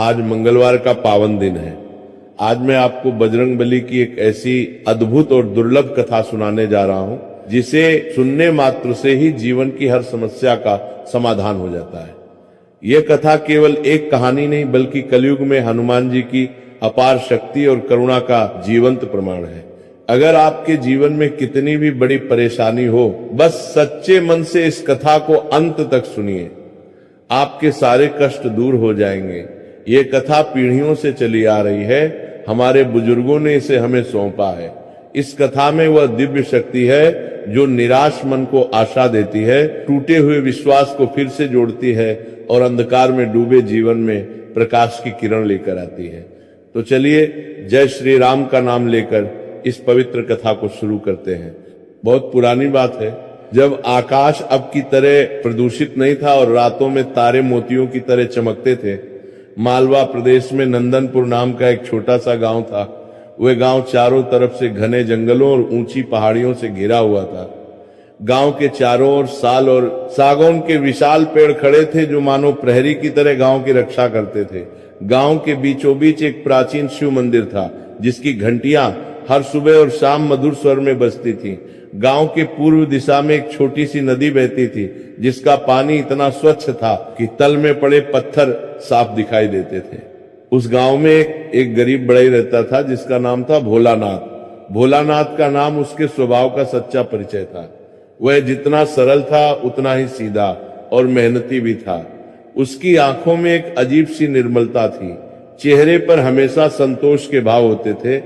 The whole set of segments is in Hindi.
आज मंगलवार का पावन दिन है। आज मैं आपको बजरंगबली की एक ऐसी अद्भुत और दुर्लभ कथा सुनाने जा रहा हूं जिसे सुनने मात्र से ही जीवन की हर समस्या का समाधान हो जाता है। यह कथा केवल एक कहानी नहीं बल्कि कलयुग में हनुमान जी की अपार शक्ति और करुणा का जीवंत प्रमाण है। अगर आपके जीवन में कितनी भी बड़ी परेशानी हो, बस सच्चे मन से इस कथा को अंत तक सुनिए, आपके सारे कष्ट दूर हो जाएंगे। ये कथा पीढ़ियों से चली आ रही है, हमारे बुजुर्गों ने इसे हमें सौंपा है। इस कथा में वह दिव्य शक्ति है जो निराश मन को आशा देती है, टूटे हुए विश्वास को फिर से जोड़ती है और अंधकार में डूबे जीवन में प्रकाश की किरण लेकर आती है। तो चलिए जय श्री राम का नाम लेकर इस पवित्र कथा को शुरू करते हैं। बहुत पुरानी बात है, जब आकाश अब की तरह प्रदूषित नहीं था और रातों में तारे मोतियों की तरह चमकते थे। मालवा प्रदेश में नंदनपुर नाम का एक छोटा सा गांव था। वह गांव चारों तरफ से घने जंगलों और ऊंची पहाड़ियों से घिरा हुआ था। गांव के चारों ओर साल और सागौन के विशाल पेड़ खड़े थे जो मानो प्रहरी की तरह गांव की रक्षा करते थे। गांव के बीचों बीच एक प्राचीन शिव मंदिर था जिसकी घंटियां हर सुबह और शाम मधुर स्वर में बजती थी। गांव के पूर्व दिशा में एक छोटी सी नदी बहती थी जिसका पानी इतना स्वच्छ था कि तल में पड़े पत्थर साफ दिखाई देते थे। उस गांव में एक गरीब बढ़ई रहता था जिसका नाम था भोलानाथ। भोलानाथ का नाम उसके स्वभाव का सच्चा परिचय था। वह जितना सरल था उतना ही सीधा और मेहनती भी था। उसकी आंखों में एक अजीब सी निर्मलता थी। चेहरे पर हमेशा संतोष के भाव होते थे।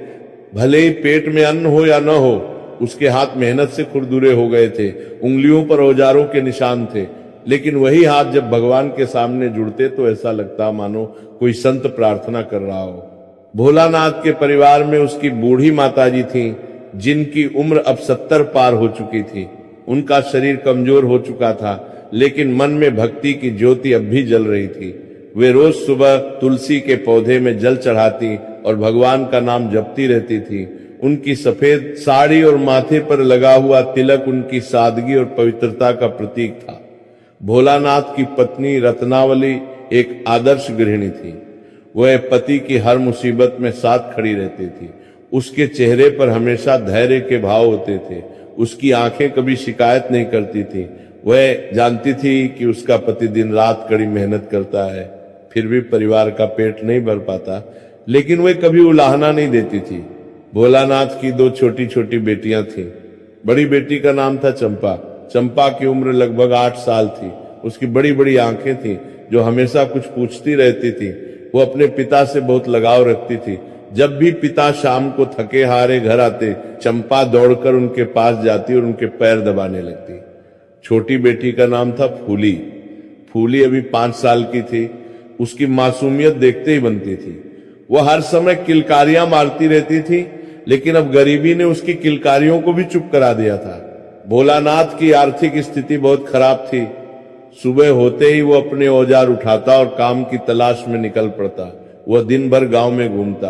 भले ही पेट में अन्न हो या न हो, उसके हाथ मेहनत से खुरदुरे हो गए थे। उंगलियों पर औजारों के निशान थे, लेकिन वही हाथ जब भगवान के सामने जुड़ते तो ऐसा लगता मानो कोई संत प्रार्थना कर रहा हो। भोलानाथ के परिवार में उसकी बूढ़ी माताजी थीं, जिनकी उम्र अब 70 पार हो चुकी थी। उनका शरीर कमजोर हो चुका था, लेकिन मन में भक्ति की ज्योति अब भी जल रही थी। वे रोज सुबह तुलसी के पौधे में जल चढ़ाती और भगवान का नाम जपती रहती थी। उनकी सफेद साड़ी और माथे पर लगा हुआ तिलक उनकी सादगी और पवित्रता का प्रतीक था। भोलानाथ की पत्नी रत्नावली एक आदर्श गृहिणी थी। वह पति की हर मुसीबत में साथ खड़ी रहती थी। उसके चेहरे पर हमेशा धैर्य के भाव होते थे। उसकी आंखें कभी शिकायत नहीं करती थी। वह जानती थी कि उसका पति दिन रात कड़ी मेहनत करता है, फिर भी परिवार का पेट नहीं भर पाता, लेकिन वह कभी उलाहना नहीं देती थी। भोलानाथ की 2 छोटी छोटी बेटियां थीं। बड़ी बेटी का नाम था चंपा। चंपा की उम्र लगभग 8 साल थी। उसकी बड़ी बड़ी आंखें थीं जो हमेशा कुछ पूछती रहती थी। वो अपने पिता से बहुत लगाव रखती थी। जब भी पिता शाम को थके हारे घर आते, चंपा दौड़कर उनके पास जाती और उनके पैर दबाने लगती। छोटी बेटी का नाम था फूली। फूली अभी 5 साल की थी। उसकी मासूमियत देखते ही बनती थी। वह हर समय किलकारियां मारती रहती थी, लेकिन अब गरीबी ने उसकी किलकारियों को भी चुप करा दिया था। भोलानाथ की आर्थिक स्थिति बहुत खराब थी। सुबह होते ही वो अपने औजार उठाता और काम की तलाश में निकल पड़ता। वह दिन भर गांव में घूमता।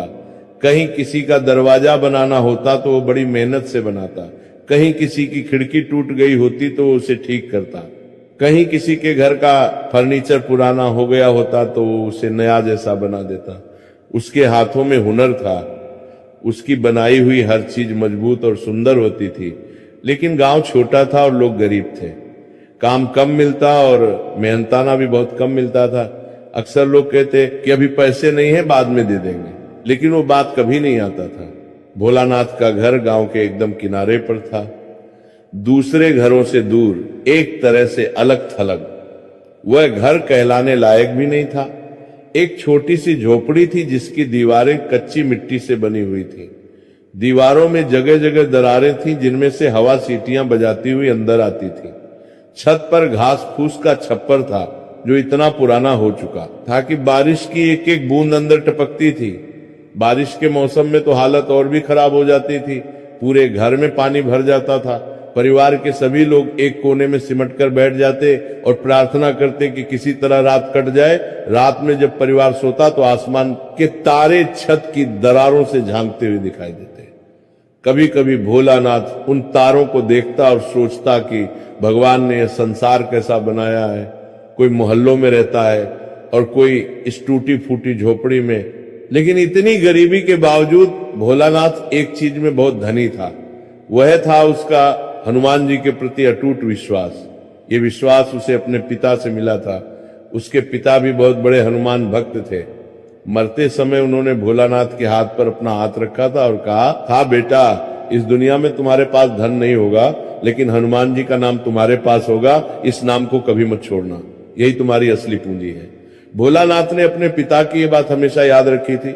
कहीं किसी का दरवाजा बनाना होता तो वो बड़ी मेहनत से बनाता। कहीं किसी की खिड़की टूट गई होती तो वो उसे ठीक करता। कहीं किसी के घर का फर्नीचर पुराना हो गया होता तो वो उसे नया जैसा बना देता। उसके हाथों में हुनर था। उसकी बनाई हुई हर चीज मजबूत और सुंदर होती थी। लेकिन गांव छोटा था और लोग गरीब थे। काम कम मिलता और मेहनताना भी बहुत कम मिलता था। अक्सर लोग कहते कि अभी पैसे नहीं है, बाद में दे देंगे, लेकिन वो बात कभी नहीं आता था। भोलानाथ का घर गांव के एकदम किनारे पर था, दूसरे घरों से दूर, एक तरह से अलग थलग। वह घर कहलाने लायक भी नहीं था। एक छोटी सी झोपड़ी थी जिसकी दीवारें कच्ची मिट्टी से बनी हुई थी। दीवारों में जगह जगह दरारें थीं जिनमें से हवा सीटियां बजाती हुई अंदर आती थी। छत पर घास फूस का छप्पर था जो इतना पुराना हो चुका था कि बारिश की एक एक बूंद अंदर टपकती थी। बारिश के मौसम में तो हालत और भी खराब हो जाती थी। पूरे घर में पानी भर जाता था। परिवार के सभी लोग एक कोने में सिमट कर बैठ जाते और प्रार्थना करते कि किसी तरह रात कट जाए। रात में जब परिवार सोता तो आसमान के तारे छत की दरारों से झांकते हुए दिखाई देते। कभी कभी भोलानाथ उन तारों को देखता और सोचता कि भगवान ने यह संसार कैसा बनाया है। कोई मोहल्लों में रहता है, और कोई इस टूटी फूटी झोपड़ी में। लेकिन इतनी गरीबी के बावजूद भोलानाथ एक चीज में बहुत धनी था, वह था उसका हनुमान जी के प्रति अटूट विश्वास। ये विश्वास उसे अपने पिता से मिला था। उसके पिता भी बहुत बड़े हनुमान भक्त थे। मरते समय उन्होंने भोलानाथ के हाथ पर अपना हाथ रखा था और कहा था, बेटा इस दुनिया में तुम्हारे पास धन नहीं होगा, लेकिन हनुमान जी का नाम तुम्हारे पास होगा, इस नाम को कभी मत छोड़ना, यही तुम्हारी असली पूंजी है। भोलानाथ ने अपने पिता की ये बात हमेशा याद रखी थी।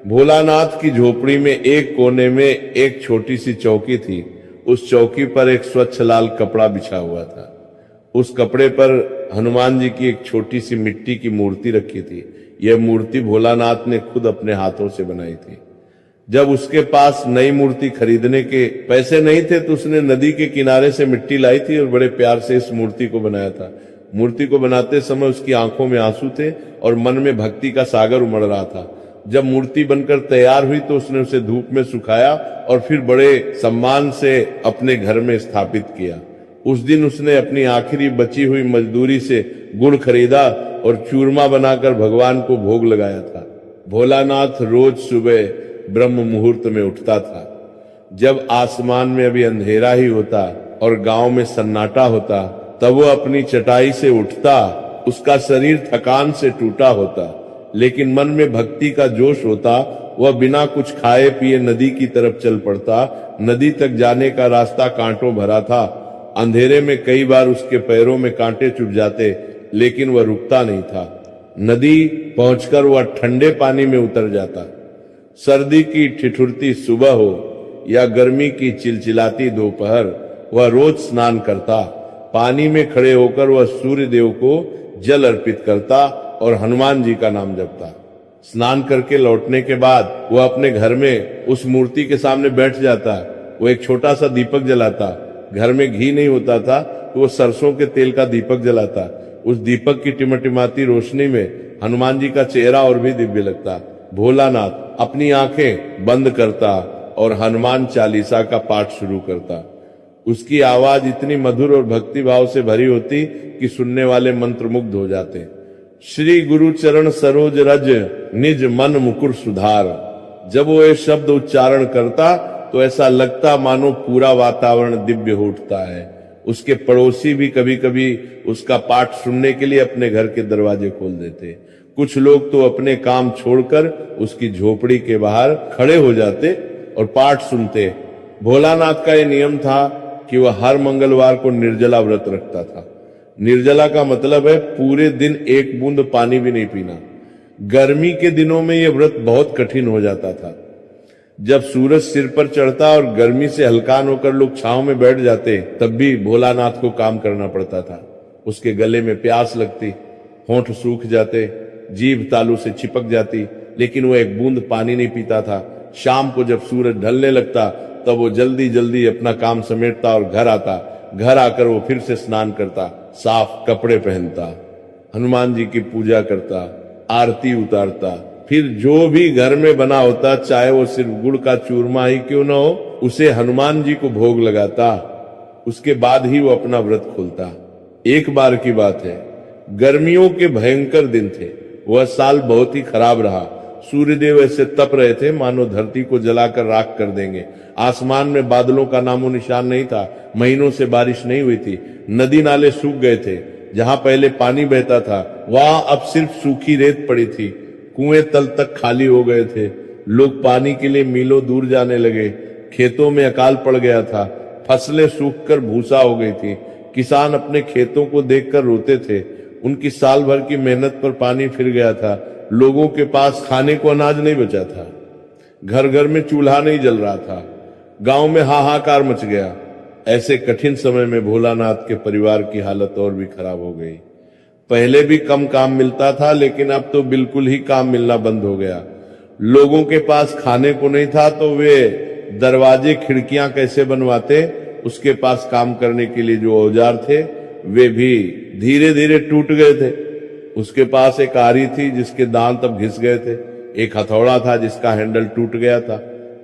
भोलानाथ की झोपड़ी में एक कोने में एक छोटी सी चौकी थी। उस चौकी पर एक स्वच्छ लाल कपड़ा बिछा हुआ था। उस कपड़े पर हनुमान जी की एक छोटी सी मिट्टी की मूर्ति रखी थी। यह मूर्ति भोलानाथ ने खुद अपने हाथों से बनाई थी। जब उसके पास नई मूर्ति खरीदने के पैसे नहीं थे तो उसने नदी के किनारे से मिट्टी लाई थी और बड़े प्यार से इस मूर्ति को बनाया था। मूर्ति को बनाते समय उसकी आंखों में आंसू थे और मन में भक्ति का सागर उमड़ रहा था। जब मूर्ति बनकर तैयार हुई तो उसने उसे धूप में सुखाया और फिर बड़े सम्मान से अपने घर में स्थापित किया। उस दिन उसने अपनी आखिरी बची हुई मजदूरी से गुड़ खरीदा और चूरमा बनाकर भगवान को भोग लगाया था। भोलानाथ रोज सुबह ब्रह्म मुहूर्त में उठता था। जब आसमान में अभी अंधेरा ही होता और गांव में सन्नाटा होता, तब वो अपनी चटाई से उठता। उसका शरीर थकान से टूटा होता, लेकिन मन में भक्ति का जोश होता। वह बिना कुछ खाए पिए नदी की तरफ चल पड़ता। नदी तक जाने का रास्ता कांटों भरा था। अंधेरे में कई बार उसके पैरों में कांटे चुभ जाते, लेकिन वह रुकता नहीं था। नदी पहुंचकर वह ठंडे पानी में उतर जाता। सर्दी की ठिठुरती सुबह हो या गर्मी की चिलचिलाती दोपहर, वह रोज स्नान करता। पानी में खड़े होकर वह सूर्य देव को जल अर्पित करता और हनुमान जी का नाम जपता। स्नान करके लौटने के बाद वह अपने घर में उस मूर्ति के सामने बैठ जाता। वो एक छोटा सा दीपक जलाता। घर में घी नहीं होता था तो वो सरसों के तेल का दीपक जलाता। उस दीपक की टिमटिमाती रोशनी में हनुमान जी का चेहरा और भी दिव्य लगता। भोलानाथ अपनी आंखें बंद करता और हनुमान चालीसा का पाठ शुरू करता। उसकी आवाज इतनी मधुर और भक्ति भाव से भरी होती कि सुनने वाले मंत्रमुग्ध हो जाते। श्री गुरु चरण सरोज रज निज मन मुकुर सुधार। जब वो ये शब्द उच्चारण करता तो ऐसा लगता मानो पूरा वातावरण दिव्य हो उठता है। उसके पड़ोसी भी कभी कभी उसका पाठ सुनने के लिए अपने घर के दरवाजे खोल देते। कुछ लोग तो अपने काम छोड़कर उसकी झोपड़ी के बाहर खड़े हो जाते और पाठ सुनते। भोलानाथ का यह नियम था कि वह हर मंगलवार को निर्जला व्रत रखता था। निर्जला का मतलब है पूरे दिन एक बूंद पानी भी नहीं पीना। गर्मी के दिनों में यह व्रत बहुत कठिन हो जाता था। जब सूरज सिर पर चढ़ता और गर्मी से हल्कान होकर लोग छांव में बैठ जाते, तब भी भोलानाथ को काम करना पड़ता था। उसके गले में प्यास लगती, होंठ सूख जाते, जीभ तालू से चिपक जाती, लेकिन वो एक बूंद पानी नहीं पीता था। शाम को जब सूरज ढलने लगता तब वो जल्दी जल्दी अपना काम समेटता और घर आता। घर आकर वो फिर से स्नान करता, साफ कपड़े पहनता, हनुमान जी की पूजा करता, आरती उतारता, फिर जो भी घर में बना होता, चाहे वो सिर्फ गुड़ का चूरमा ही क्यों न हो, उसे हनुमान जी को भोग लगाता। उसके बाद ही वो अपना व्रत खोलता। एक बार की बात है, गर्मियों के भयंकर दिन थे। वह साल बहुत ही खराब रहा। सूर्यदेव ऐसे तप रहे थे मानो धरती को जलाकर राख कर देंगे। आसमान में बादलों का नामो निशान नहीं था। महीनों से बारिश नहीं हुई थी। नदी नाले सूख गए थे। जहां पहले पानी बहता था वहां अब सिर्फ सूखी रेत पड़ी थी। कुएं तल तक खाली हो गए थे। लोग पानी के लिए मीलों दूर जाने लगे। खेतों में अकाल पड़ गया था। फसलें सूखकर भूसा हो गई थी। किसान अपने खेतों को देखकर रोते थे। उनकी साल भर की मेहनत पर पानी फिर गया था। लोगों के पास खाने को अनाज नहीं बचा था। घर घर में चूल्हा नहीं जल रहा था। गांव में हाहाकार मच गया। ऐसे कठिन समय में भोलानाथ के परिवार की हालत और भी खराब हो गई। पहले भी कम काम मिलता था, लेकिन अब तो बिल्कुल ही काम मिलना बंद हो गया। लोगों के पास खाने को नहीं था तो वे दरवाजे खिड़कियां कैसे बनवाते। उसके पास काम करने के लिए जो औजार थे वे भी धीरे धीरे टूट गए थे। उसके पास एक आरी थी जिसके दांत अब घिस गए थे। एक हथौड़ा था जिसका हैंडल टूट गया था।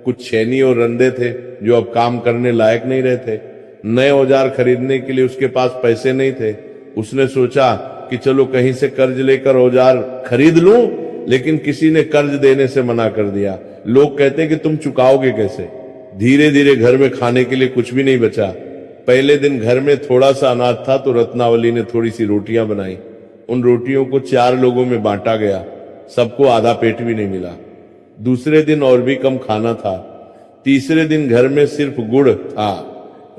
कुछ छेनी और रंदे थे जो अब काम करने लायक नहीं रहे थे। नए औजार खरीदने के लिए उसके पास पैसे नहीं थे। उसने सोचा कि चलो कहीं से कर्ज लेकर औजार खरीद लूं, लेकिन किसी ने कर्ज देने से मना कर दिया। लोग कहते कि तुम चुकाओगे कैसे। धीरे धीरे घर में खाने के लिए कुछ भी नहीं बचा। पहले दिन घर में थोड़ा सा अनाज था तो रत्नावली ने थोड़ी सी रोटियां बनाई। उन रोटियों को 4 लोगों में बांटा गया, सबको आधा पेट भी नहीं मिला। दूसरे दिन और भी कम खाना था। तीसरे दिन घर में सिर्फ गुड़ था।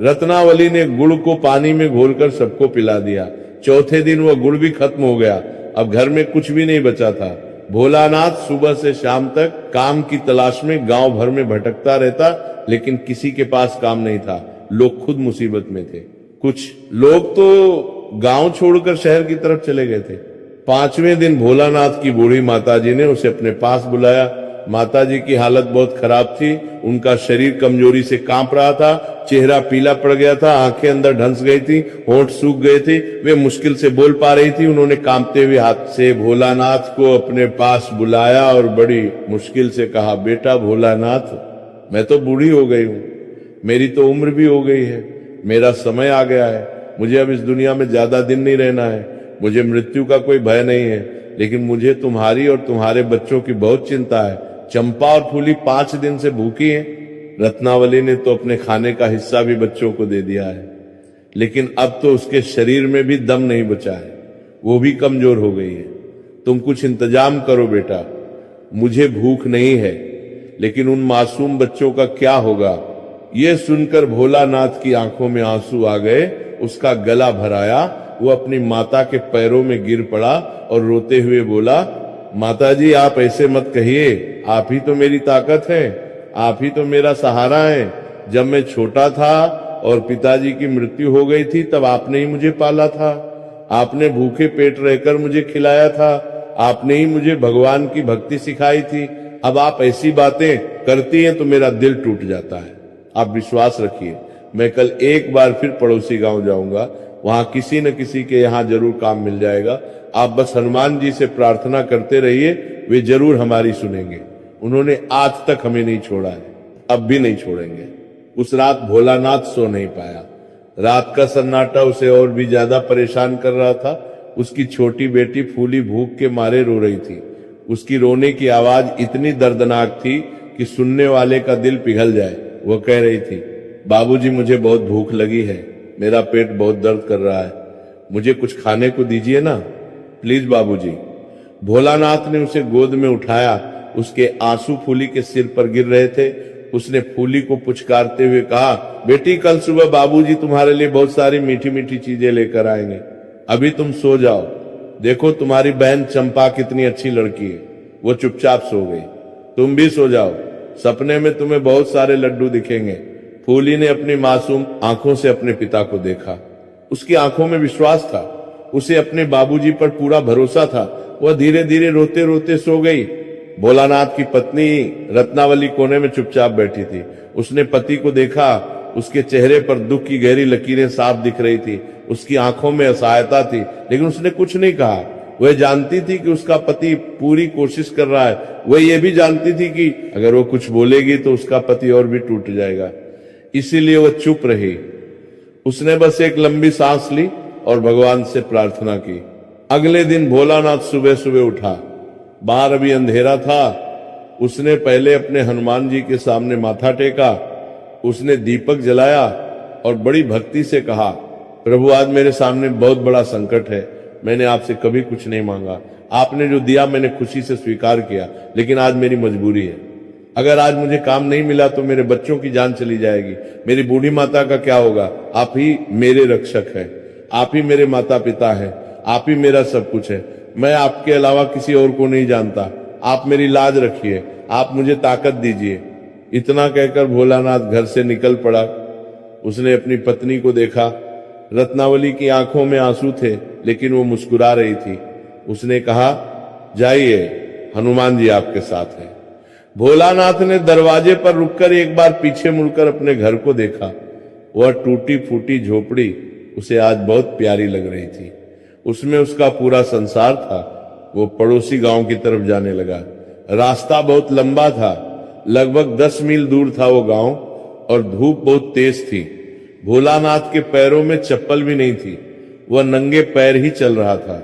रत्नावली ने गुड़ को पानी में घोलकर सबको पिला दिया। चौथे दिन वह गुड़ भी खत्म हो गया। अब घर में कुछ भी नहीं बचा था। भोलानाथ सुबह से शाम तक काम की तलाश में गांव भर में भटकता रहता, लेकिन किसी के पास काम नहीं था। लोग खुद मुसीबत में थे। कुछ लोग तो गांव छोड़कर शहर की तरफ चले गए थे। 5वें दिन भोलानाथ की बूढ़ी माताजी ने उसे अपने पास बुलाया। माताजी की हालत बहुत खराब थी। उनका शरीर कमजोरी से कांप रहा था, चेहरा पीला पड़ गया था, आंखें अंदर ढंस गई थी, होंठ सूख गए थे। वे मुश्किल से बोल पा रही थी। उन्होंने कांपते हुए हाथ से भोलानाथ को अपने पास बुलाया और बड़ी मुश्किल से कहा, बेटा भोलानाथ, मैं तो बूढ़ी हो गई हूं, मेरी तो उम्र भी हो गई है, मेरा समय आ गया है, मुझे अब इस दुनिया में ज्यादा दिन नहीं रहना है, मुझे मृत्यु का कोई भय नहीं है, लेकिन मुझे तुम्हारी और तुम्हारे बच्चों की बहुत चिंता है। चंपा और फूली 5 दिन से भूखी हैं। रत्नावली ने तो अपने खाने का हिस्सा भी बच्चों को दे दिया है, लेकिन अब तो उसके शरीर में भी दम नहीं बचा है, वो भी कमजोर हो गई है। तुम कुछ इंतजाम करो बेटा, मुझे भूख नहीं है, लेकिन उन मासूम बच्चों का क्या होगा। ये सुनकर भोलानाथ की आंखों में आंसू आ गए। उसका गला भराया। वो अपनी माता के पैरों में गिर पड़ा और रोते हुए बोला, माताजी आप ऐसे मत कहिए, आप ही तो मेरी ताकत है, आप ही तो मेरा सहारा है। जब मैं छोटा था और पिताजी की मृत्यु हो गई थी, तब आपने ही मुझे पाला था, आपने भूखे पेट रहकर मुझे खिलाया था, आपने ही मुझे भगवान की भक्ति सिखाई थी। अब आप ऐसी बातें करती हैं तो मेरा दिल टूट जाता है। आप विश्वास रखिए, मैं कल एक बार फिर पड़ोसी गांव जाऊंगा, वहां किसी न किसी के यहाँ जरूर काम मिल जाएगा। आप बस हनुमान जी से प्रार्थना करते रहिए, वे जरूर हमारी सुनेंगे। उन्होंने आज तक हमें नहीं छोड़ा है, अब भी नहीं छोड़ेंगे। उस रात भोलानाथ सो नहीं पाया। रात का सन्नाटा उसे और भी ज्यादा परेशान कर रहा था। उसकी छोटी बेटी फूली भूख के मारे रो रही थी। उसकी रोने की आवाज इतनी दर्दनाक थी कि सुनने वाले का दिल पिघल जाए। वो कह रही थी, बाबूजी मुझे बहुत भूख लगी है, मेरा पेट बहुत दर्द कर रहा है, मुझे कुछ खाने को दीजिए ना, प्लीज बाबूजी। भोलानाथ ने उसे गोद में उठाया। उसके आंसू फूली के सिर पर गिर रहे थे। उसने फूली को पुचकारते हुए कहा, बेटी कल सुबह बाबूजी तुम्हारे लिए बहुत सारी मीठी मीठी चीजें लेकर आएंगे, अभी तुम सो जाओ। देखो तुम्हारी बहन चंपा कितनी अच्छी लड़की है, वो चुपचाप सो गई, तुम भी सो जाओ, सपने में तुम्हें बहुत सारे लड्डू दिखेंगे। फूली ने अपनी मासूम आंखों से अपने पिता को देखा। उसकी आंखों में विश्वास था, उसे अपने बाबूजी पर पूरा भरोसा था। वह धीरे धीरे रोते रोते सो गई। भोलानाथ की पत्नी रत्नावली कोने में चुपचाप बैठी थी। उसने पति को देखा। उसके चेहरे पर दुख की गहरी लकीरें साफ दिख रही थी। उसकी आंखों में असहायता थी, लेकिन उसने कुछ नहीं कहा। वह जानती थी कि उसका पति पूरी कोशिश कर रहा है। वह यह भी जानती थी कि अगर वो कुछ बोलेगी तो उसका पति और भी टूट जाएगा, इसीलिए वह चुप रही। उसने बस एक लंबी सांस ली और भगवान से प्रार्थना की। अगले दिन भोलानाथ सुबह सुबह उठा। बाहर अभी अंधेरा था। उसने पहले अपने हनुमान जी के सामने माथा टेका। उसने दीपक जलाया और बड़ी भक्ति से कहा, प्रभु आज मेरे सामने बहुत बड़ा संकट है, मैंने आपसे कभी कुछ नहीं मांगा, आपने जो दिया मैंने खुशी से स्वीकार किया, लेकिन आज मेरी मजबूरी है। अगर आज मुझे काम नहीं मिला तो मेरे बच्चों की जान चली जाएगी, मेरी बूढ़ी माता का क्या होगा। आप ही मेरे रक्षक हैं, आप ही मेरे माता पिता हैं, आप ही मेरा सब कुछ है। मैं आपके अलावा किसी और को नहीं जानता। आप मेरी लाज रखिए, आप मुझे ताकत दीजिए। इतना कहकर भोलानाथ घर से निकल पड़ा। उसने अपनी पत्नी को देखा। रत्नावली की आंखों में आंसू थे, लेकिन वो मुस्कुरा रही थी। उसने कहा, जाइए, हनुमान जी आपके साथ हैं। भोलानाथ ने दरवाजे पर रुककर एक बार पीछे मुड़कर अपने घर को देखा। वह टूटी फूटी झोपड़ी उसे आज बहुत प्यारी लग रही थी। उसमें उसका पूरा संसार था। वो पड़ोसी गांव की तरफ जाने लगा। रास्ता बहुत लंबा था, लगभग 10 मील दूर था वो गांव, और धूप बहुत तेज थी। भोलानाथ के पैरों में चप्पल भी नहीं थी। वह नंगे पैर ही चल रहा था।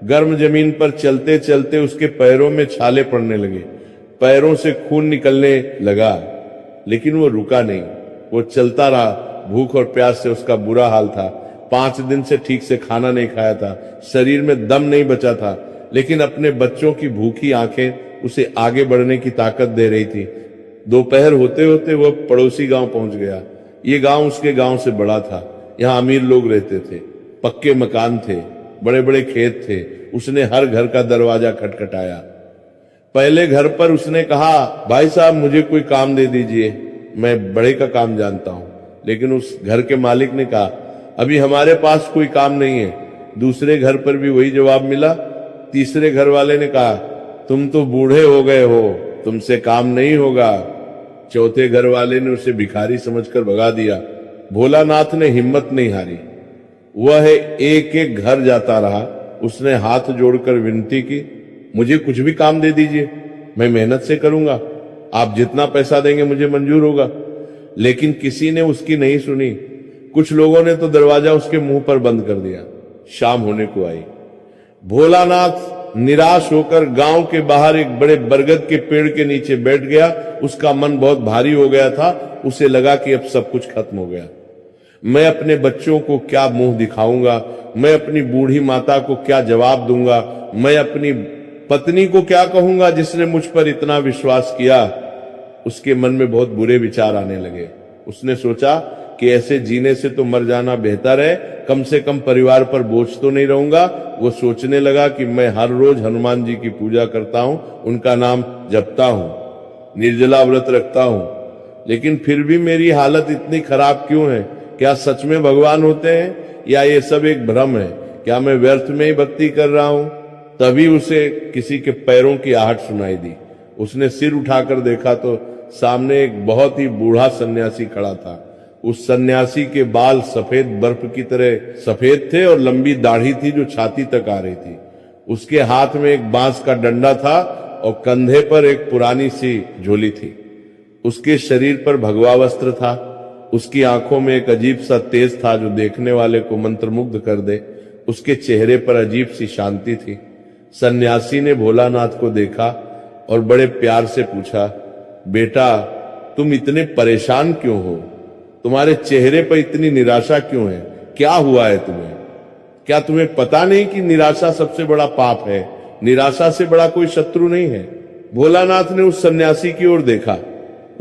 गर्म जमीन पर चलते चलते उसके पैरों में छाले पड़ने लगे, पैरों से खून निकलने लगा, लेकिन वो रुका नहीं, वो चलता रहा। भूख और प्यास से उसका बुरा हाल था। 5 दिन से ठीक से खाना नहीं खाया था, शरीर में दम नहीं बचा था, लेकिन अपने बच्चों की भूखी आंखें उसे आगे बढ़ने की ताकत दे रही थी। दोपहर होते होते वह पड़ोसी गांव पहुंच गया। ये गांव उसके गांव से बड़ा था। यहाँ अमीर लोग रहते थे, पक्के मकान थे, बड़े बड़े खेत थे। उसने हर घर का दरवाजा खटखटाया। पहले घर पर उसने कहा, भाई साहब मुझे कोई काम दे दीजिए, मैं बड़े का काम जानता हूं। लेकिन उस घर के मालिक ने कहा, अभी हमारे पास कोई काम नहीं है। दूसरे घर पर भी वही जवाब मिला। तीसरे घर वाले ने कहा, तुम तो बूढ़े हो गए हो, तुमसे काम नहीं होगा। चौथे घर वाले ने उसे भिखारी समझकर भगा दिया। भोलानाथ ने हिम्मत नहीं हारी, वह एक एक घर जाता रहा। उसने हाथ जोड़कर विनती की, मुझे कुछ भी काम दे दीजिए, मैं मेहनत से करूंगा, आप जितना पैसा देंगे मुझे मंजूर होगा। लेकिन किसी ने उसकी नहीं सुनी। कुछ लोगों ने तो दरवाजा उसके मुंह पर बंद कर दिया। शाम होने को आई। भोलानाथ निराश होकर गांव के बाहर एक बड़े बरगद के पेड़ के नीचे बैठ गया। उसका मन बहुत भारी हो गया था। उसे लगा कि अब सब कुछ खत्म हो गया। मैं अपने बच्चों को क्या मुंह दिखाऊंगा, मैं अपनी बूढ़ी माता को क्या जवाब दूंगा, मैं अपनी पत्नी को क्या कहूंगा जिसने मुझ पर इतना विश्वास किया। उसके मन में बहुत बुरे विचार आने लगे। उसने सोचा कि ऐसे जीने से तो मर जाना बेहतर है, कम से कम परिवार पर बोझ तो नहीं रहूंगा। वो सोचने लगा कि मैं हर रोज हनुमान जी की पूजा करता हूं, उनका नाम जपता हूं, निर्जला व्रत रखता हूं, लेकिन फिर भी मेरी हालत इतनी खराब क्यों है? क्या सच में भगवान होते हैं या ये सब एक भ्रम है? क्या मैं व्यर्थ में ही भक्ति कर रहा हूं? तभी उसे किसी के पैरों की आहट सुनाई दी। उसने सिर उठाकर देखा तो सामने एक बहुत ही बूढ़ा सन्यासी खड़ा था। उस सन्यासी के बाल सफेद बर्फ की तरह सफेद थे और लंबी दाढ़ी थी जो छाती तक आ रही थी। उसके हाथ में एक बांस का डंडा था और कंधे पर एक पुरानी सी झोली थी। उसके शरीर पर भगवा वस्त्र था। उसकी आंखों में एक अजीब सा तेज था जो देखने वाले को मंत्रमुग्ध कर दे। उसके चेहरे पर अजीब सी शांति थी। सन्यासी ने भोलानाथ को देखा और बड़े प्यार से पूछा, बेटा तुम इतने परेशान क्यों हो? तुम्हारे चेहरे पर इतनी निराशा क्यों है? क्या हुआ है तुम्हें? क्या तुम्हें पता नहीं कि निराशा सबसे बड़ा पाप है? निराशा से बड़ा कोई शत्रु नहीं है। भोलानाथ ने उस सन्यासी की ओर देखा।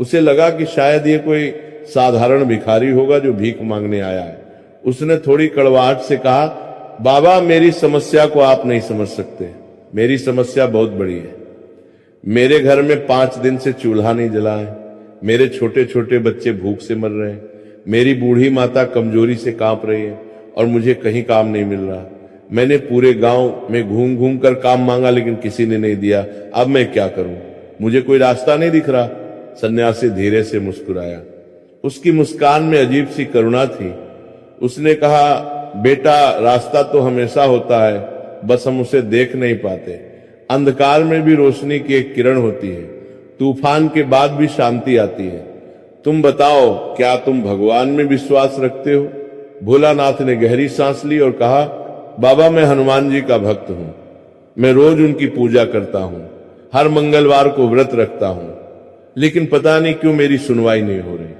उसे लगा कि शायद ये कोई साधारण भिखारी होगा जो भीख मांगने आया है। उसने थोड़ी कड़वाहट से कहा, बाबा मेरी समस्या को आप नहीं समझ सकते। मेरी समस्या बहुत बड़ी है। मेरे घर में 5 दिन से चूल्हा नहीं जला है। मेरे छोटे छोटे बच्चे भूख से मर रहे हैं। मेरी बूढ़ी माता कमजोरी से कांप रही है और मुझे कहीं काम नहीं मिल रहा। मैंने पूरे गांव में घूम घूम कर काम मांगा लेकिन किसी ने नहीं दिया। अब मैं क्या करूं? मुझे कोई रास्ता नहीं दिख रहा। सन्यासी धीरे से मुस्कुराया। उसकी मुस्कान में अजीब सी करुणा थी। उसने कहा, बेटा रास्ता तो हमेशा होता है, बस हम उसे देख नहीं पाते। अंधकार में भी रोशनी की एक किरण होती है। तूफान के बाद भी शांति आती है। तुम बताओ, क्या तुम भगवान में विश्वास रखते हो? भोलानाथ ने गहरी सांस ली और कहा, बाबा मैं हनुमान जी का भक्त हूं। मैं रोज उनकी पूजा करता हूं, हर मंगलवार को व्रत रखता हूं, लेकिन पता नहीं क्यों मेरी सुनवाई नहीं हो रही।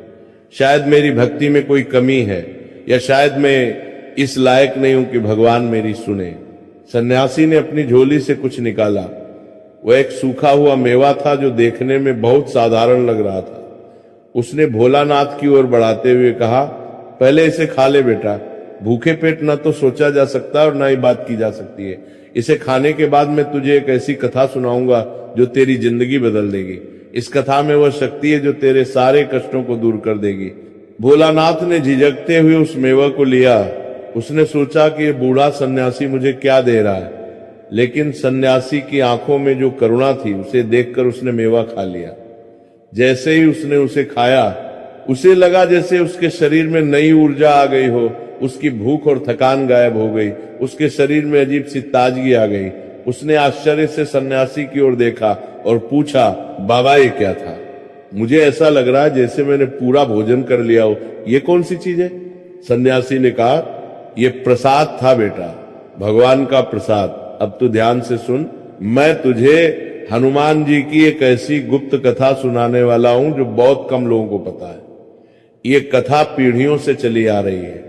शायद मेरी भक्ति में कोई कमी है या शायद मैं इस लायक नहीं हूं कि भगवान मेरी सुने। सन्यासी ने अपनी झोली से कुछ निकाला। वह एक सूखा हुआ मेवा था जो देखने में बहुत साधारण लग रहा था। उसने भोलानाथ की ओर बढ़ाते हुए कहा, पहले इसे खा ले बेटा। भूखे पेट न तो सोचा जा सकता और न ही बात की जा सकती है। इसे खाने के बाद मैं तुझे एक ऐसी कथा सुनाऊंगा जो तेरी जिंदगी बदल देगी। इस कथा में वह शक्ति है जो तेरे सारे कष्टों को दूर कर देगी। भोलानाथ ने झिझकते हुए उस मेवा को लिया। उसने सोचा कि ये बूढ़ा सन्यासी मुझे क्या दे रहा है, लेकिन सन्यासी की आंखों में जो करुणा थी उसे देखकर उसने मेवा खा लिया। जैसे ही उसने उसे खाया, उसे लगा जैसे उसके शरीर में नई ऊर्जा आ गई हो। उसकी भूख और थकान गायब हो गई। उसके शरीर में अजीब सी ताजगी आ गई। उसने आश्चर्य से सन्यासी की ओर देखा और पूछा, बाबा ये क्या था? मुझे ऐसा लग रहा है जैसे मैंने पूरा भोजन कर लिया हो। ये कौन सी चीज है? सन्यासी ने कहा, ये प्रसाद था बेटा, भगवान का प्रसाद। अब तू ध्यान से सुन, मैं तुझे हनुमान जी की एक ऐसी गुप्त कथा सुनाने वाला हूं जो बहुत कम लोगों को पता है। ये कथा पीढ़ियों से चली आ रही है।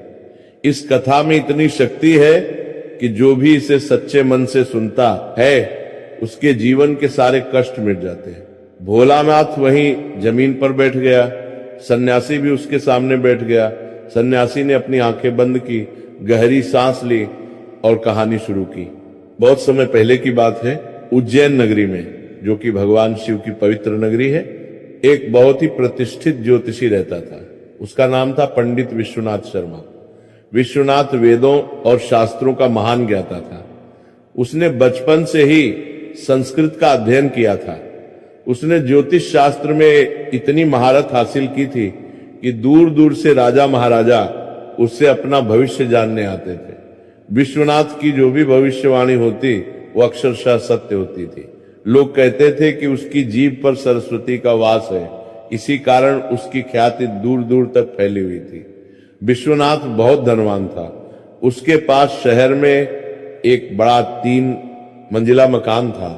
इस कथा में इतनी शक्ति है कि जो भी इसे सच्चे मन से सुनता है उसके जीवन के सारे कष्ट मिट जाते हैं। भोलानाथ वहीं जमीन पर बैठ गया, सन्यासी भी उसके सामने बैठ गया। सन्यासी ने अपनी आंखें बंद की, गहरी सांस ली और कहानी शुरू की। बहुत समय पहले की बात है, उज्जैन नगरी में, जो कि भगवान शिव की पवित्र नगरी है, एक बहुत ही प्रतिष्ठित ज्योतिषी रहता था। उसका नाम था पंडित विश्वनाथ शर्मा। विश्वनाथ वेदों और शास्त्रों का महान ज्ञाता था। उसने बचपन से ही संस्कृत का अध्ययन किया था। उसने ज्योतिष शास्त्र में इतनी महारत हासिल की थी कि दूर दूर से राजा महाराजा उससे अपना भविष्य जानने आते थे। विश्वनाथ की जो भी भविष्यवाणी होती वो अक्षरशः सत्य होती थी। लोग कहते थे कि उसकी जीभ पर सरस्वती का वास है, इसी कारण उसकी ख्याति दूर दूर तक फैली हुई थी। विश्वनाथ बहुत धनवान था। उसके पास शहर में एक बड़ा 3 मंजिला मकान था,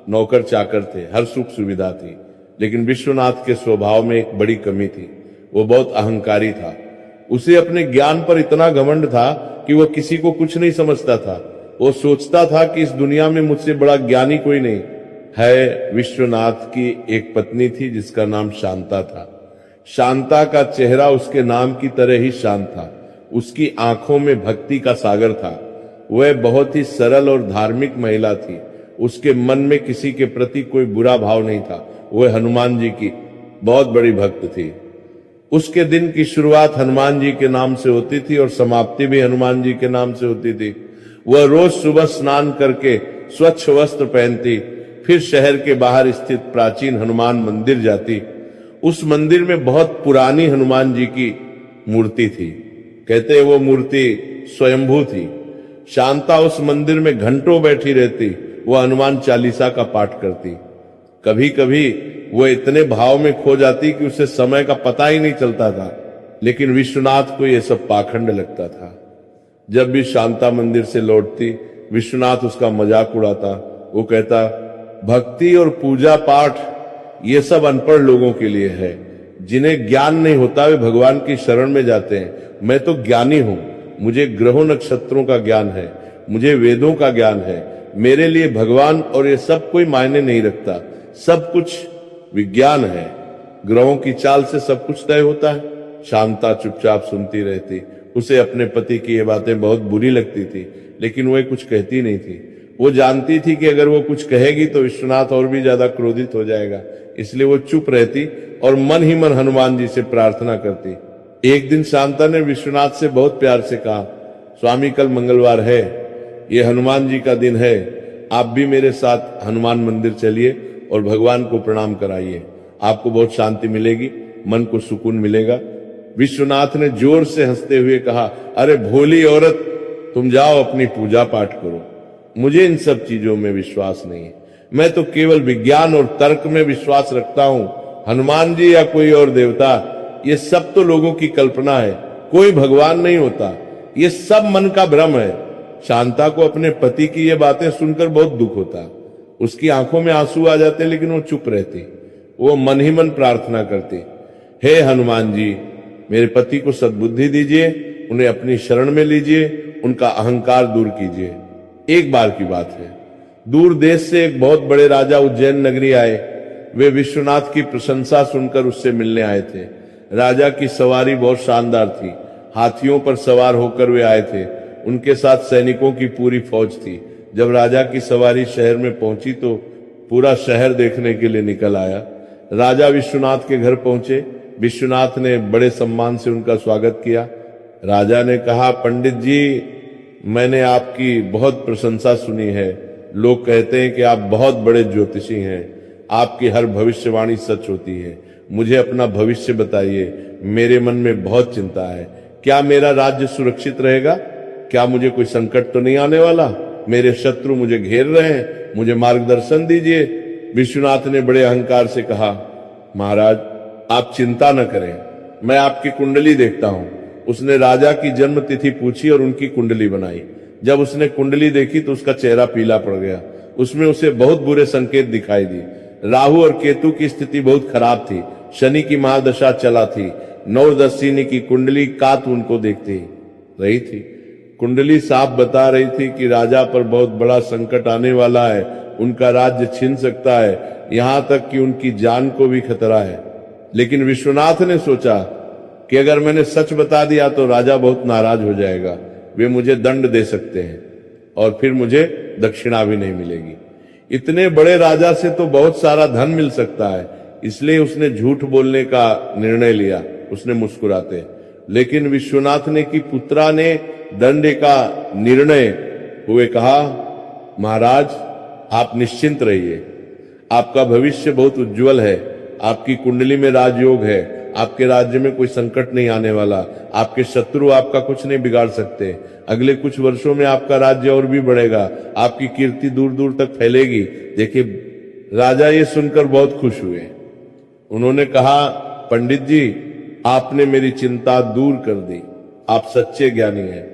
नौकर चाकर थे, हर सुख सुविधा थी। लेकिन विश्वनाथ के स्वभाव में एक बड़ी कमी थी, वो बहुत अहंकारी था। उसे अपने ज्ञान पर इतना घमंड था कि वह किसी को कुछ नहीं समझता था। वो सोचता था कि इस दुनिया में मुझसे बड़ा ज्ञानी कोई नहीं है। विश्वनाथ की एक पत्नी थी जिसका नाम शांता था। शांता का चेहरा उसके नाम की तरह ही शांत था। उसकी आंखों में भक्ति का सागर था। वह बहुत ही सरल और धार्मिक महिला थी। उसके मन में किसी के प्रति कोई बुरा भाव नहीं था। वह हनुमान जी की बहुत बड़ी भक्त थी। उसके दिन की शुरुआत हनुमान जी के नाम से होती थी और समाप्ति भी हनुमान जी के नाम से होती थी। वह रोज सुबह स्नान करके स्वच्छ वस्त्र पहनती, फिर शहर के बाहर स्थित प्राचीन हनुमान मंदिर जाती। उस मंदिर में बहुत पुरानी हनुमान जी की मूर्ति थी। कहते हैं वो मूर्ति स्वयंभू थी। शांता उस मंदिर में घंटों बैठी रहती। वह हनुमान चालीसा का पाठ करती। कभी कभी वो इतने भाव में खो जाती कि उसे समय का पता ही नहीं चलता था। लेकिन विश्वनाथ को यह सब पाखंड लगता था। जब भी शांता मंदिर से लौटती, विश्वनाथ उसका मजाक उड़ाता। वो कहता, भक्ति और पूजा पाठ ये सब अनपढ़ लोगों के लिए है। जिन्हें ज्ञान नहीं होता वे भगवान की शरण में जाते हैं। मैं तो ज्ञानी हूं, मुझे ग्रहों नक्षत्रों का ज्ञान है, मुझे वेदों का ज्ञान है। मेरे लिए भगवान और ये सब कोई मायने नहीं रखता। सब कुछ विज्ञान है। ग्रहों की चाल से सब कुछ तय होता है। शांता चुपचाप सुनती रहती। उसे अपने पति की ये बातें बहुत बुरी लगती थी, लेकिन वह कुछ कहती नहीं थी। वो जानती थी कि अगर वो कुछ कहेगी तो विश्वनाथ और भी ज्यादा क्रोधित हो जाएगा, इसलिए वो चुप रहती और मन ही मन हनुमान जी से प्रार्थना करती। एक दिन शांता ने विश्वनाथ से बहुत प्यार से कहा, स्वामी कल मंगलवार है, ये हनुमान जी का दिन है, आप भी मेरे साथ हनुमान मंदिर चलिए और भगवान को प्रणाम कराइए। आपको बहुत शांति मिलेगी, मन को सुकून मिलेगा। विश्वनाथ ने जोर से हंसते हुए कहा, अरे भोली औरत, तुम जाओ अपनी पूजा पाठ करो, मुझे इन सब चीजों में विश्वास नहीं है। मैं तो केवल विज्ञान और तर्क में विश्वास रखता हूं। हनुमान जी या कोई और देवता, ये सब तो लोगों की कल्पना है। कोई भगवान नहीं होता, ये सब मन का भ्रम है। शांता को अपने पति की ये बातें सुनकर बहुत दुख होता। उसकी आंखों में आंसू आ जाते, लेकिन वो चुप रहती। वो मन ही मन प्रार्थना करती, हे हनुमान जी, मेरे पति को सद्बुद्धि दीजिए, उन्हें अपनी शरण में लीजिए, उनका अहंकार दूर कीजिए। एक बार की बात है, दूर देश से एक बहुत बड़े राजा उज्जैन नगरी आए। वे विश्वनाथ की प्रशंसा सुनकर उससे मिलने आए थे। राजा की सवारी बहुत शानदार थी। हाथियों पर सवार होकर वे आए थे। उनके साथ सैनिकों की पूरी फौज थी। जब राजा की सवारी शहर में पहुंची तो पूरा शहर देखने के लिए निकल आया। राजा विश्वनाथ के घर पहुंचे। विश्वनाथ ने बड़े सम्मान से उनका स्वागत किया। राजा ने कहा, पंडित जी, मैंने आपकी बहुत प्रशंसा सुनी है। लोग कहते हैं कि आप बहुत बड़े ज्योतिषी हैं, आपकी हर भविष्यवाणी सच होती है। मुझे अपना भविष्य बताइए, मेरे मन में बहुत चिंता है। क्या मेरा राज्य सुरक्षित रहेगा? क्या मुझे कोई संकट तो नहीं आने वाला? मेरे शत्रु मुझे घेर रहे हैं, मुझे मार्गदर्शन दीजिए। विश्वनाथ ने बड़े अहंकार से कहा, महाराज, आप चिंता न करें, मैं आपकी कुंडली देखता हूं। उसने राजा की जन्म तिथि पूछी और उनकी कुंडली बनाई। जब उसने कुंडली देखी तो उसका चेहरा पीला पड़ गया। उसमें उसे बहुत बुरे संकेत दिखाई दिए। राहु और केतु की स्थिति बहुत खराब थी। शनि की महादशा चला थी। नवदशिनी की कुंडली कात उनको देखती रही थी। कुंडली साफ बता रही थी कि राजा पर बहुत बड़ा संकट आने वाला है, उनका राज्य छीन सकता है, यहां तक कि उनकी जान को भी खतरा है। लेकिन विश्वनाथ ने सोचा कि अगर मैंने सच बता दिया तो राजा बहुत नाराज हो जाएगा, वे मुझे दंड दे सकते हैं और फिर मुझे दक्षिणा भी नहीं मिलेगी। इतने बड़े राजा से तो बहुत सारा धन मिल सकता है, इसलिए उसने झूठ बोलने का निर्णय लिया। उसने मुस्कुराते, लेकिन विश्वनाथ ने की पुत्रा ने दंड का निर्णय हुए कहा, महाराज आप निश्चिंत रहिए, आपका भविष्य बहुत उज्जवल है, आपकी कुंडली में राजयोग है, आपके राज्य में कोई संकट नहीं आने वाला, आपके शत्रु आपका कुछ नहीं बिगाड़ सकते, अगले कुछ वर्षों में आपका राज्य और भी बढ़ेगा, आपकी कीर्ति दूर दूर तक फैलेगी। देखिए, राजा ये सुनकर बहुत खुश हुए। उन्होंने कहा, पंडित जी आपने मेरी चिंता दूर कर दी, आप सच्चे ज्ञानी हैं।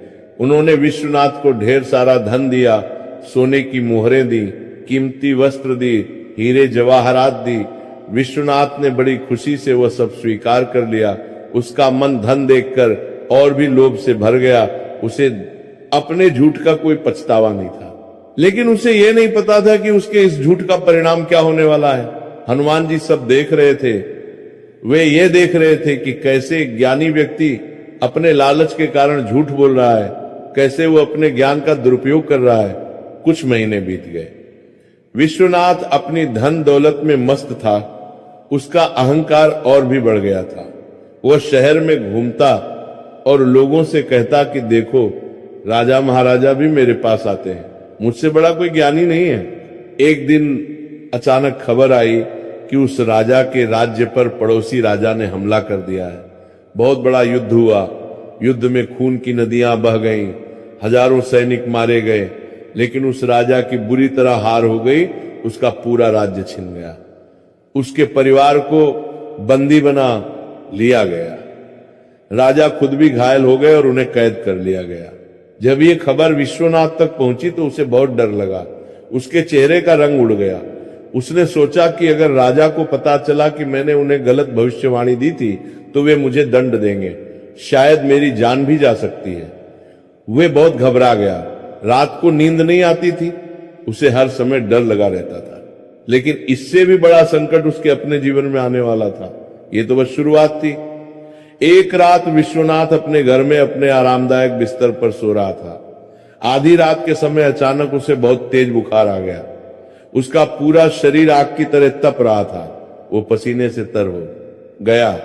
उन्होंने विश्वनाथ को ढेर सारा धन दिया, सोने की मोहरें दी, कीमती वस्त्र दी, हीरे जवाहरात दी। विश्वनाथ ने बड़ी खुशी से वह सब स्वीकार कर लिया। उसका मन धन देखकर और भी लोभ से भर गया। उसे अपने झूठ का कोई पछतावा नहीं था, लेकिन उसे यह नहीं पता था कि उसके इस झूठ का परिणाम क्या होने वाला है। हनुमान जी सब देख रहे थे। वे ये देख रहे थे कि कैसे ज्ञानी व्यक्ति अपने लालच के कारण झूठ बोल रहा है, कैसे वो अपने ज्ञान का दुरुपयोग कर रहा है। कुछ महीने बीत गए। विश्वनाथ अपनी धन दौलत में मस्त था। उसका अहंकार और भी बढ़ गया था। वह शहर में घूमता और लोगों से कहता कि देखो, राजा महाराजा भी मेरे पास आते हैं, मुझसे बड़ा कोई ज्ञानी नहीं है। एक दिन अचानक खबर आई कि उस राजा के राज्य पर पड़ोसी राजा ने हमला कर दिया है। बहुत बड़ा युद्ध हुआ। युद्ध में खून की नदियां बह गईं, हजारों सैनिक मारे गए, लेकिन उस राजा की बुरी तरह हार हो गई। उसका पूरा राज्य छिन गया। उसके परिवार को बंदी बना लिया गया। राजा खुद भी घायल हो गए और उन्हें कैद कर लिया गया। जब ये खबर विश्वनाथ तक पहुंची तो उसे बहुत डर लगा। उसके चेहरे का रंग उड़ गया। उसने सोचा कि अगर राजा को पता चला कि मैंने उन्हें गलत भविष्यवाणी दी थी तो वे मुझे दंड देंगे, शायद मेरी जान भी जा सकती है। वे बहुत घबरा गया। रात को नींद नहीं आती थी। उसे हर समय डर लगा रहता था। लेकिन इससे भी बड़ा संकट उसके अपने जीवन में आने वाला था। ये तो बस शुरुआत थी। एक रात विश्वनाथ अपने घर में अपने आरामदायक बिस्तर पर सो रहा था। आधी रात के समय अचानक उसे बहुत तेज बुखार आ गया। उसका पूरा शरीर आग की तरह तप रहा था। वो पसीने से तर हो गया।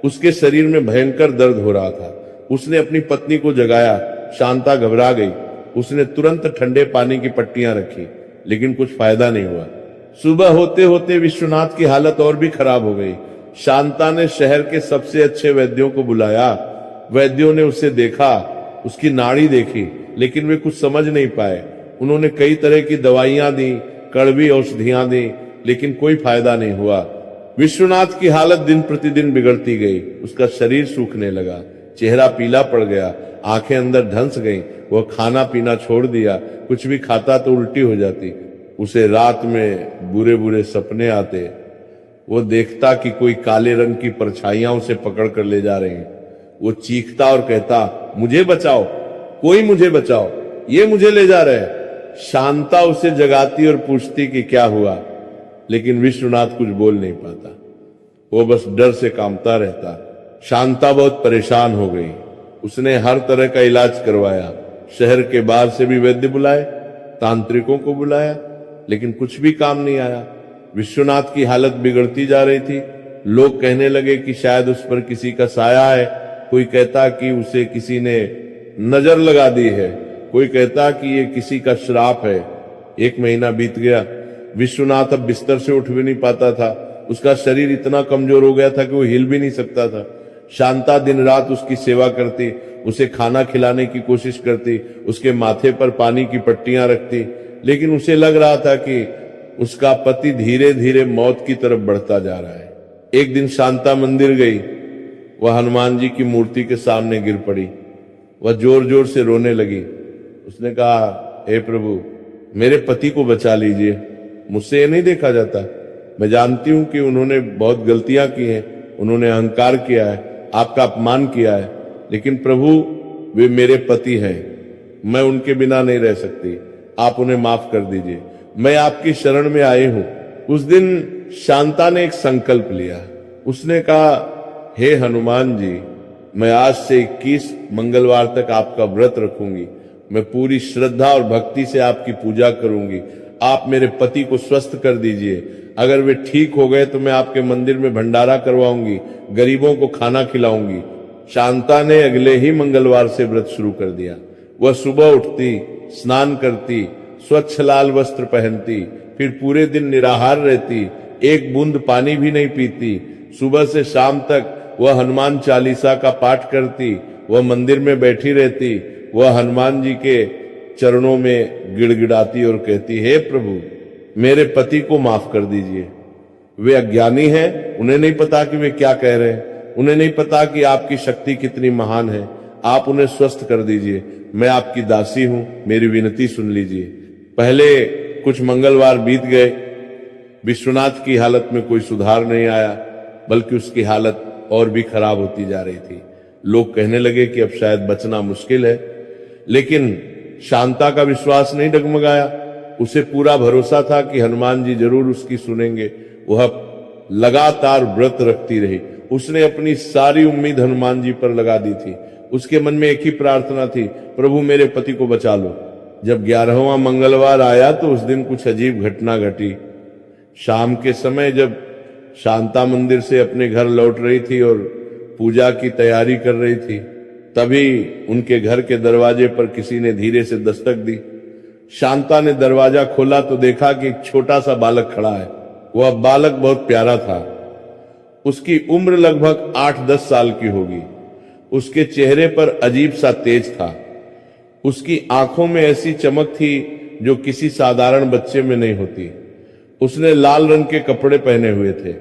उसके शरीर में भयंकर दर्द हो रहा था। उसने अपनी पत्नी को जगाया। शांता घबरा गई। उसने तुरंत ठंडे पानी की पट्टियां रखी, लेकिन कुछ फायदा नहीं हुआ। सुबह होते होते विश्वनाथ की हालत और भी खराब हो गई। शांता ने शहर के सबसे अच्छे वैद्यों को बुलाया। वैद्यों ने उसे देखा, उसकी नाड़ी देखी, लेकिन वे कुछ समझ नहीं पाए। उन्होंने कई तरह की दवाइयां दी, कड़वी औषधियां दी, लेकिन कोई फायदा नहीं हुआ। विश्वनाथ की हालत दिन प्रतिदिन बिगड़ती गई। उसका शरीर सूखने लगा, चेहरा पीला पड़ गया, आंखें अंदर धंस गईं। वह खाना पीना छोड़ दिया। कुछ भी खाता तो उल्टी हो जाती। उसे रात में बुरे बुरे सपने आते। वो देखता कि कोई काले रंग की परछाइयां उसे पकड़ कर ले जा रही हैं। वो चीखता और कहता, मुझे बचाओ, कोई मुझे बचाओ, ये मुझे ले जा रहे हैं। शांता उसे जगाती और पूछती कि क्या हुआ, लेकिन विश्वनाथ कुछ बोल नहीं पाता। वो बस डर से कांपता रहता। शांता बहुत परेशान हो गई। उसने हर तरह का इलाज करवाया। शहर के बाहर से भी वैद्य बुलाए, तांत्रिकों को बुलाया, लेकिन कुछ भी काम नहीं आया। विश्वनाथ की हालत बिगड़ती जा रही थी। लोग कहने लगे कि शायद उस पर किसी का साया है। कोई कहता कि उसे किसी ने नजर लगा दी है। कोई कहता कि ये किसी का श्राप है। एक महीना बीत गया। विश्वनाथ अब बिस्तर से उठ भी नहीं पाता था। उसका शरीर इतना कमजोर हो गया था कि वो हिल भी नहीं सकता था। शांता दिन रात उसकी सेवा करती, उसे खाना खिलाने की कोशिश करती, उसके माथे पर पानी की पट्टियां रखती, लेकिन उसे लग रहा था कि उसका पति धीरे धीरे मौत की तरफ बढ़ता जा रहा है। एक दिन शांता मंदिर गई। वह हनुमान जी की मूर्ति के सामने गिर पड़ी। वह जोर जोर से रोने लगी। उसने कहा, हे प्रभु मेरे पति को बचा लीजिए, मुझसे ये नहीं देखा जाता। मैं जानती हूं कि उन्होंने बहुत गलतियां की हैं, उन्होंने अहंकार किया है, आपका अपमान किया है, लेकिन प्रभु वे मेरे पति हैं, मैं उनके बिना नहीं रह सकती, आप उन्हें माफ कर दीजिए, मैं आपकी शरण में आई हूं। उस दिन शांता ने एक संकल्प लिया। उसने कहा, हे हनुमान जी, मैं आज से 21 मंगलवार तक आपका व्रत रखूंगी, मैं पूरी श्रद्धा और भक्ति से आपकी पूजा करूंगी, आप मेरे पति को स्वस्थ कर दीजिए, अगर वे ठीक हो गए तो मैं आपके मंदिर में भंडारा करवाऊंगी, गरीबों को खाना खिलाऊंगी। शांता ने अगले ही मंगलवार से व्रत शुरू कर दिया। वह सुबह उठती, स्नान करती, स्वच्छ लाल वस्त्र पहनती, फिर पूरे दिन निराहार रहती, एक बूंद पानी भी नहीं पीती। सुबह से शाम तक वह हनुमान चालीसा का पाठ करती, वह मंदिर में बैठी रहती, वह हनुमान जी के चरणों में गिड़गिड़ाती और कहती, हे प्रभु मेरे पति को माफ कर दीजिए, वे अज्ञानी हैं, उन्हें नहीं पता कि वे क्या कह रहे हैं, उन्हें नहीं पता कि आपकी शक्ति कितनी महान है, आप उन्हें स्वस्थ कर दीजिए, मैं आपकी दासी हूं, मेरी विनती सुन लीजिए। पहले कुछ मंगलवार बीत गए, विश्वनाथ की हालत में कोई सुधार नहीं आया, बल्कि उसकी हालत और भी खराब होती जा रही थी। लोग कहने लगे कि अब शायद बचना मुश्किल है, लेकिन शांता का विश्वास नहीं डगमगाया। उसे पूरा भरोसा था कि हनुमान जी जरूर उसकी सुनेंगे। वह लगातार व्रत रखती रही। उसने अपनी सारी उम्मीद हनुमान जी पर लगा दी थी। उसके मन में एक ही प्रार्थना थी, प्रभु मेरे पति को बचा लो। जब 11वां मंगलवार आया तो उस दिन कुछ अजीब घटना घटी। शाम के समय जब शांता मंदिर से अपने घर लौट रही थी और पूजा की तैयारी कर रही थी, तभी उनके घर के दरवाजे पर किसी ने धीरे से दस्तक दी। शांता ने दरवाजा खोला तो देखा कि एक छोटा सा बालक खड़ा है। वह बालक बहुत प्यारा था। उसकी उम्र लगभग 8-10 साल की होगी। उसके चेहरे पर अजीब सा तेज था। उसकी आंखों में ऐसी चमक थी जो किसी साधारण बच्चे में नहीं होती। उसने लाल रंग के कपड़े पहने हुए थे।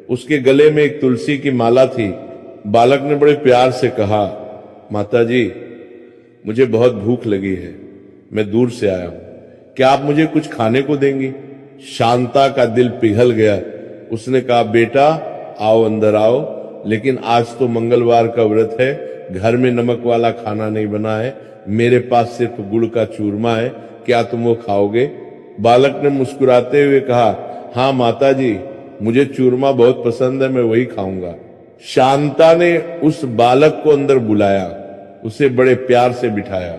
उसके गले में एक तुलसी की माला थी। बालक ने बड़े प्यार से कहा, माता जी मुझे बहुत भूख लगी है, मैं दूर से आया हूं, क्या आप मुझे कुछ खाने को देंगी? शांता का दिल पिघल गया। उसने कहा, बेटा आओ अंदर आओ, लेकिन आज तो मंगलवार का व्रत है, घर में नमक वाला खाना नहीं बना है, मेरे पास सिर्फ गुड़ का चूरमा है, क्या तुम वो खाओगे? बालक ने मुस्कुराते हुए कहा, हाँ माता जी, मुझे चूरमा बहुत पसंद है, मैं वही खाऊंगा। शांता ने उस बालक को अंदर बुलाया, उसे बड़े प्यार से बिठाया।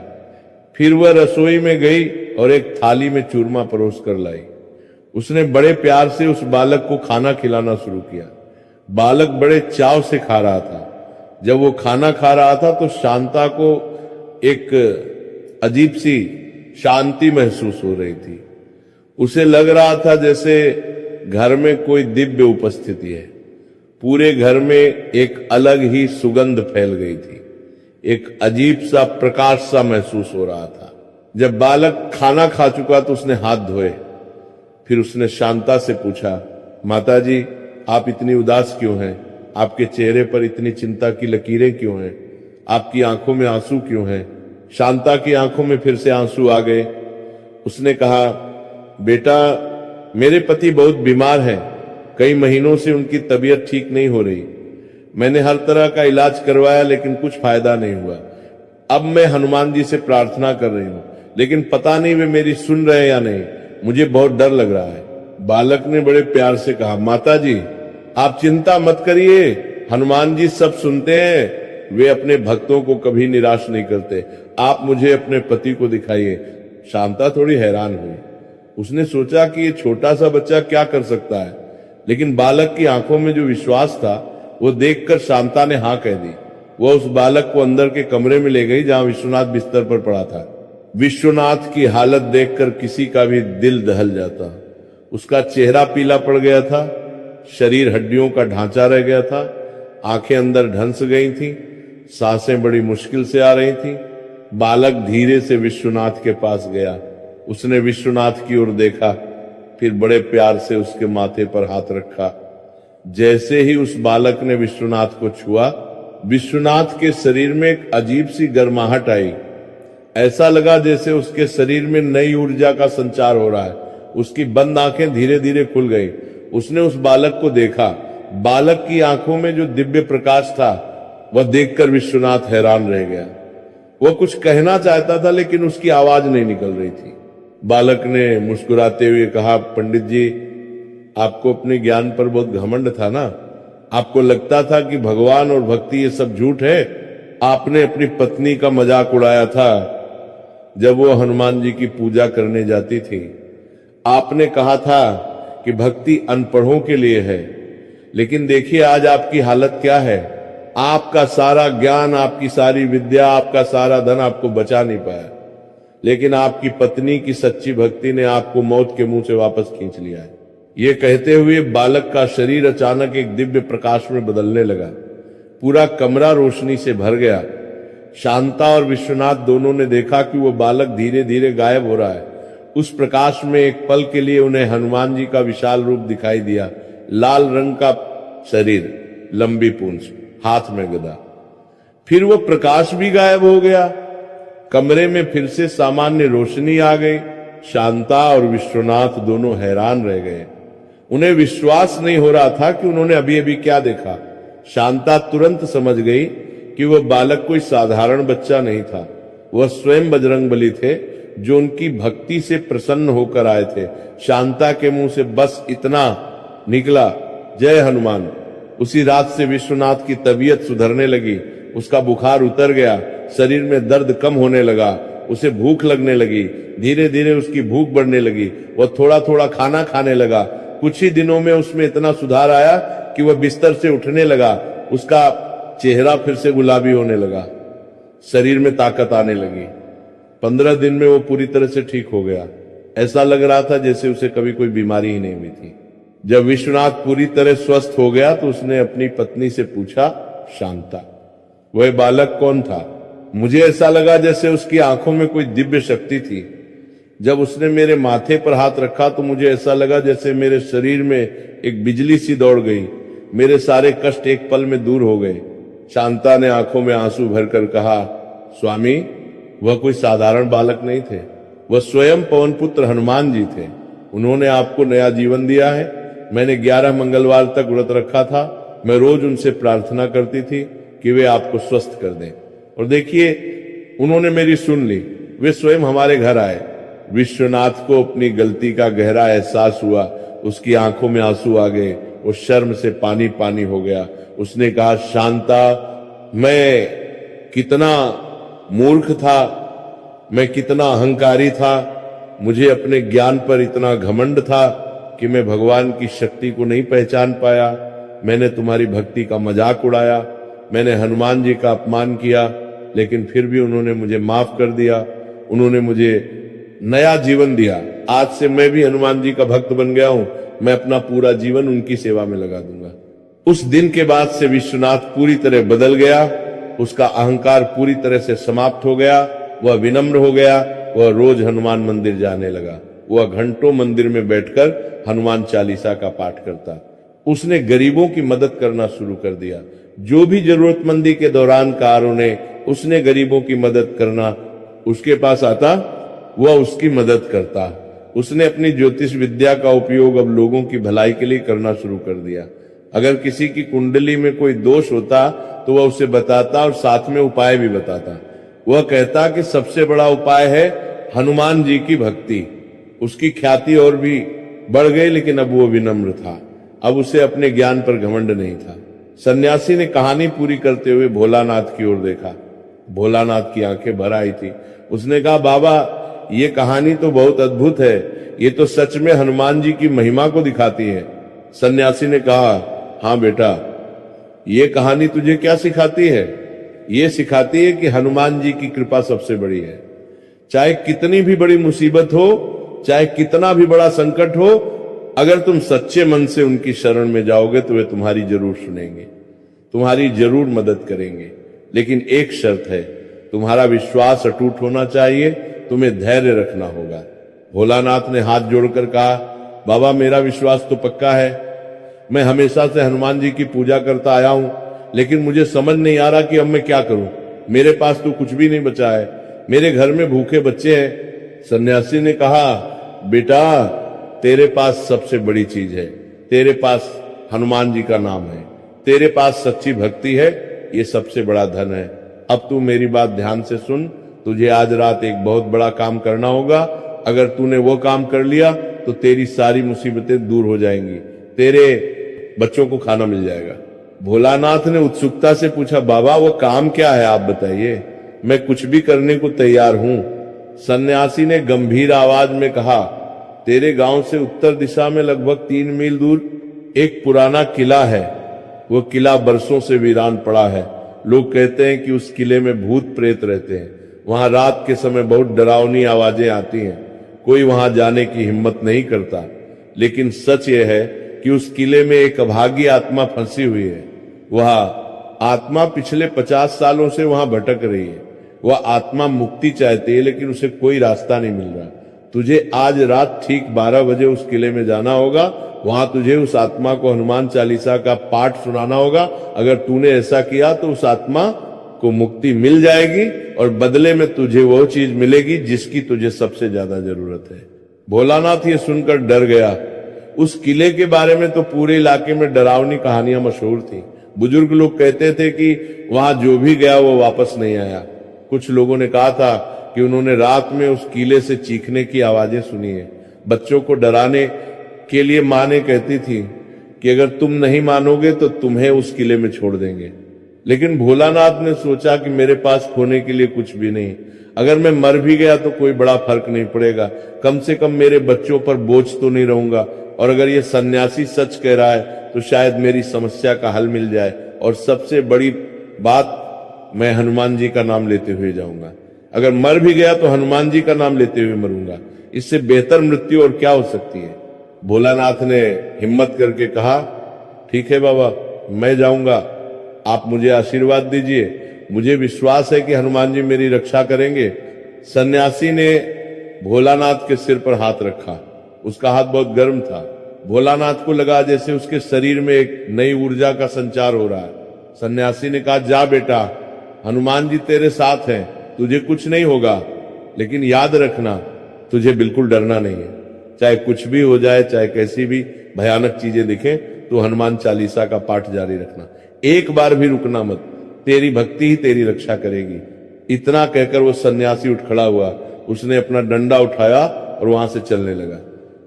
फिर वह रसोई में गई और एक थाली में चूरमा परोस कर लाई। उसने बड़े प्यार से उस बालक को खाना खिलाना शुरू किया। बालक बड़े चाव से खा रहा था। जब वो खाना खा रहा था तो शांता को एक अजीब सी शांति महसूस हो रही थी। उसे लग रहा था जैसे घर में कोई दिव्य उपस्थिति है। पूरे घर में एक अलग ही सुगंध फैल गई थी। एक अजीब सा प्रकाश सा महसूस हो रहा था। जब बालक खाना खा चुका तो उसने हाथ धोए। फिर उसने शांता से पूछा, माता जी आप इतनी उदास क्यों हैं? आपके चेहरे पर इतनी चिंता की लकीरें क्यों हैं? आपकी आंखों में आंसू क्यों हैं? शांता की आंखों में फिर से आंसू आ गए। उसने कहा, बेटा मेरे पति बहुत बीमार हैं, कई महीनों से उनकी तबीयत ठीक नहीं हो रही। मैंने हर तरह का इलाज करवाया लेकिन कुछ फायदा नहीं हुआ। अब मैं हनुमान जी से प्रार्थना कर रही हूँ, लेकिन पता नहीं वे मेरी सुन रहे हैं या नहीं, मुझे बहुत डर लग रहा है। बालक ने बड़े प्यार से कहा, माता जी आप चिंता मत करिए, हनुमान जी सब सुनते हैं, वे अपने भक्तों को कभी निराश नहीं करते, आप मुझे अपने पति को दिखाइए। शांता थोड़ी हैरान हुई। उसने सोचा कि ये छोटा सा बच्चा क्या कर सकता है, लेकिन बालक की आंखों में जो विश्वास था वो देखकर शांता ने हाँ कह दी। वह उस बालक को अंदर के कमरे में ले गई जहां विश्वनाथ बिस्तर पर पड़ा था। विश्वनाथ की हालत देखकर किसी का भी दिल दहल जाता। उसका चेहरा पीला पड़ गया था, शरीर हड्डियों का ढांचा रह गया था, आंखें अंदर ढंस गई थीं, सांसें बड़ी मुश्किल से आ रही थीं। बालक धीरे से विश्वनाथ के पास गया। उसने विश्वनाथ की ओर देखा, फिर बड़े प्यार से उसके माथे पर हाथ रखा। जैसे ही उस बालक ने विश्वनाथ को छुआ, विश्वनाथ के शरीर में एक अजीब सी गर्माहट आई। ऐसा लगा जैसे उसके शरीर में नई ऊर्जा का संचार हो रहा है। उसकी बंद आंखें धीरे धीरे खुल गई। उसने उस बालक को देखा। बालक की आंखों में जो दिव्य प्रकाश था वह देखकर विश्वनाथ हैरान रह गया। वह कुछ कहना चाहता था लेकिन उसकी आवाज नहीं निकल रही थी। बालक ने मुस्कुराते हुए कहा, पंडित जी, आपको अपने ज्ञान पर बहुत घमंड था ना। आपको लगता था कि भगवान और भक्ति ये सब झूठ है। आपने अपनी पत्नी का मजाक उड़ाया था जब वो हनुमान जी की पूजा करने जाती थी। आपने कहा था कि भक्ति अनपढ़ों के लिए है, लेकिन देखिए आज आपकी हालत क्या है। आपका सारा ज्ञान, आपकी सारी विद्या, आपका सारा धन आपको बचा नहीं पाया, लेकिन आपकी पत्नी की सच्ची भक्ति ने आपको मौत के मुंह से वापस खींच लिया है। ये कहते हुए बालक का शरीर अचानक एक दिव्य प्रकाश में बदलने लगा। पूरा कमरा रोशनी से भर गया। शांता और विश्वनाथ दोनों ने देखा कि वो बालक धीरे धीरे गायब हो रहा है। उस प्रकाश में एक पल के लिए उन्हें हनुमान जी का विशाल रूप दिखाई दिया। लाल रंग का शरीर, लंबी पूंछ, हाथ में गदा। फिर वो प्रकाश भी गायब हो गया। कमरे में फिर से सामान्य रोशनी आ गई। शांता और विश्वनाथ दोनों हैरान रह गए। उन्हें विश्वास नहीं हो रहा था कि उन्होंने अभी अभी क्या देखा। शांता तुरंत समझ गई कि वह बालक कोई साधारण बच्चा नहीं था। वह स्वयं बजरंगबली थे जो उनकी भक्ति से प्रसन्न होकर आए थे। शांता के मुंह से बस इतना निकला, जय हनुमान। उसी रात से विश्वनाथ की तबीयत सुधरने लगी। उसका बुखार उतर गया, शरीर में दर्द कम होने लगा, उसे भूख लगने लगी। धीरे धीरे उसकी भूख बढ़ने लगी। वह थोड़ा थोड़ा खाना खाने लगा। कुछ ही दिनों में उसमें इतना सुधार आया कि वह बिस्तर से उठने लगा। उसका चेहरा फिर से गुलाबी होने लगा, शरीर में ताकत आने लगी। 15 दिन में वो पूरी तरह से ठीक हो गया। ऐसा लग रहा था जैसे उसे कभी कोई बीमारी ही नहीं हुई थी। जब विश्वनाथ पूरी तरह स्वस्थ हो गया तो उसने अपनी पत्नी से पूछा, शांता, वह बालक कौन था? मुझे ऐसा लगा जैसे उसकी आंखों में कोई दिव्य शक्ति थी। जब उसने मेरे माथे पर हाथ रखा तो मुझे ऐसा लगा जैसे मेरे शरीर में एक बिजली सी दौड़ गई। मेरे सारे कष्ट एक पल में दूर हो गए। शांता ने आंखों में आंसू भरकर कहा, स्वामी, वह कोई साधारण बालक नहीं थे। वह स्वयं पवन पुत्र हनुमान जी थे। उन्होंने आपको नया जीवन दिया है। मैंने 11 मंगलवार तक व्रत रखा था। मैं रोज उनसे प्रार्थना करती थी कि वे आपको स्वस्थ कर दें, और देखिए उन्होंने मेरी सुन ली। वे स्वयं हमारे घर आए। विश्वनाथ को अपनी गलती का गहरा एहसास हुआ। उसकी आंखों में आंसू आ गए। वो शर्म से पानी पानी हो गया। उसने कहा, शांता, मैं कितना मूर्ख था, मैं कितना अहंकारी था। मुझे अपने ज्ञान पर इतना घमंड था कि मैं भगवान की शक्ति को नहीं पहचान पाया। मैंने तुम्हारी भक्ति का मजाक उड़ाया। मैंने हनुमान जी का अपमान किया, लेकिन फिर भी उन्होंने मुझे माफ कर दिया। उन्होंने मुझे नया जीवन दिया। आज से मैं भी हनुमान जी का भक्त बन गया हूं। मैं अपना पूरा जीवन उनकी सेवा में लगा दूंगा। उस दिन के बाद से विश्वनाथ पूरी तरह बदल गया। उसका अहंकार पूरी तरह से समाप्त हो गया। वह विनम्र हो गया। वह रोज हनुमान मंदिर जाने लगा। वह घंटों मंदिर में बैठकर हनुमान चालीसा का पाठ करता। उसने गरीबों की मदद करना शुरू कर दिया। जो भी जरूरतमंदी के दौरान कार्यों ने उसने गरीबों की मदद करना उसके पास आता, वह उसकी मदद करता। उसने अपनी ज्योतिष विद्या का उपयोग अब लोगों की भलाई के लिए करना शुरू कर दिया। अगर किसी की कुंडली में कोई दोष होता तो वह उसे बताता और साथ में उपाय भी बताता। वह कहता कि सबसे बड़ा उपाय है हनुमान जी की भक्ति। उसकी ख्याति और भी बढ़ गई, लेकिन अब वो विनम्र था। अब उसे अपने ज्ञान पर घमंड नहीं था। सन्यासी ने कहानी पूरी करते हुए भोलानाथ की ओर देखा। भोलानाथ की आंखें भर आई थी। उसने कहा, बाबा, ये कहानी तो बहुत अद्भुत है। ये तो सच में हनुमान जी की महिमा को दिखाती है। सन्यासी ने कहा, हाँ बेटा, ये कहानी तुझे क्या सिखाती है? ये सिखाती है कि हनुमान जी की कृपा सबसे बड़ी है। चाहे कितनी भी बड़ी मुसीबत हो, चाहे कितना भी बड़ा संकट हो, अगर तुम सच्चे मन से उनकी शरण में जाओगे तो वे तुम्हारी जरूर सुनेंगे, तुम्हारी जरूर मदद करेंगे। लेकिन एक शर्त है, तुम्हारा विश्वास अटूट होना चाहिए, तुम्हें धैर्य रखना होगा। भोलानाथ ने हाथ जोड़कर कहा, बाबा, मेरा विश्वास तो पक्का है। मैं हमेशा से हनुमान जी की पूजा करता आया हूं, लेकिन मुझे समझ नहीं आ रहा कि अब मैं क्या करूं। मेरे पास तो कुछ भी नहीं बचा है। मेरे घर में भूखे बच्चे हैं। सन्यासी ने कहा, बेटा तेरे पास सबसे बड़ी चीज है, तेरे पास हनुमान जी का नाम है, तेरे पास सच्ची भक्ति है, ये सबसे बड़ा धन है। अब तू मेरी बात ध्यान से सुन, तुझे आज रात एक बहुत बड़ा काम करना होगा। अगर तूने वो काम कर लिया तो तेरी सारी मुसीबतें दूर हो जाएंगी, तेरे बच्चों को खाना मिल जाएगा। भोलानाथ ने उत्सुकता से पूछा, बाबा वो काम क्या है, आप बताइए, मैं कुछ भी करने को तैयार हूं। सन्यासी ने गंभीर आवाज में कहा, तेरे गांव से उत्तर दिशा में लगभग 3 मील दूर एक पुराना किला है। वो किला बरसों से वीरान पड़ा है। लोग कहते हैं कि उस किले में भूत प्रेत रहते हैं। वहां रात के समय बहुत डरावनी आवाजें आती हैं। कोई वहां जाने की हिम्मत नहीं करता। लेकिन सच यह है कि उस किले में एक अभागी आत्मा फंसी हुई है। वह आत्मा पिछले 50 सालों से वहां भटक रही है। वह आत्मा मुक्ति चाहती है, लेकिन उसे कोई रास्ता नहीं मिल रहा। तुझे आज रात ठीक 12 बजे उस किले में जाना होगा। वहां तुझे उस आत्मा को हनुमान चालीसा का पाठ सुनाना होगा। अगर तूने ऐसा किया तो उस आत्मा को मुक्ति मिल जाएगी और बदले में तुझे वो चीज मिलेगी जिसकी तुझे सबसे ज्यादा जरूरत है। भोलानाथ ये सुनकर डर गया। उस किले के बारे में तो पूरे इलाके में डरावनी कहानियां मशहूर थी। बुजुर्ग लोग कहते थे कि वहां जो भी गया वो वापस नहीं आया। कुछ लोगों ने कहा था कि उन्होंने रात में उस किले से चीखने की आवाजें सुनी है। बच्चों को डराने के लिए मां ने कहती थी कि अगर तुम नहीं मानोगे तो तुम्हें उस किले में छोड़ देंगे। लेकिन भोलानाथ ने सोचा कि मेरे पास खोने के लिए कुछ भी नहीं। अगर मैं मर भी गया तो कोई बड़ा फर्क नहीं पड़ेगा, कम से कम मेरे बच्चों पर बोझ तो नहीं रहूंगा। और अगर ये सन्यासी सच कह रहा है तो शायद मेरी समस्या का हल मिल जाए। और सबसे बड़ी बात, मैं हनुमान जी का नाम लेते हुए जाऊंगा। अगर मर भी गया तो हनुमान जी का नाम लेते हुए मरूंगा। इससे बेहतर मृत्यु और क्या हो सकती है। भोलानाथ ने हिम्मत करके कहा, ठीक है बाबा, मैं जाऊंगा, आप मुझे आशीर्वाद दीजिए। मुझे विश्वास है कि हनुमान जी मेरी रक्षा करेंगे। सन्यासी ने भोलानाथ के सिर पर हाथ रखा। उसका हाथ बहुत गर्म था। भोलानाथ को लगा जैसे उसके शरीर में एक नई ऊर्जा का संचार हो रहा है। सन्यासी ने कहा, जा बेटा, हनुमान जी तेरे साथ हैं, तुझे कुछ नहीं होगा। लेकिन याद रखना, तुझे बिल्कुल डरना नहीं है। चाहे कुछ भी हो जाए, चाहे कैसी भी भयानक चीजें दिखें, तो हनुमान चालीसा का पाठ जारी रखना। एक बार भी रुकना मत, तेरी भक्ति ही तेरी रक्षा करेगी। इतना कहकर वो सन्यासी उठ खड़ा हुआ। उसने अपना डंडा उठाया और वहां से चलने लगा।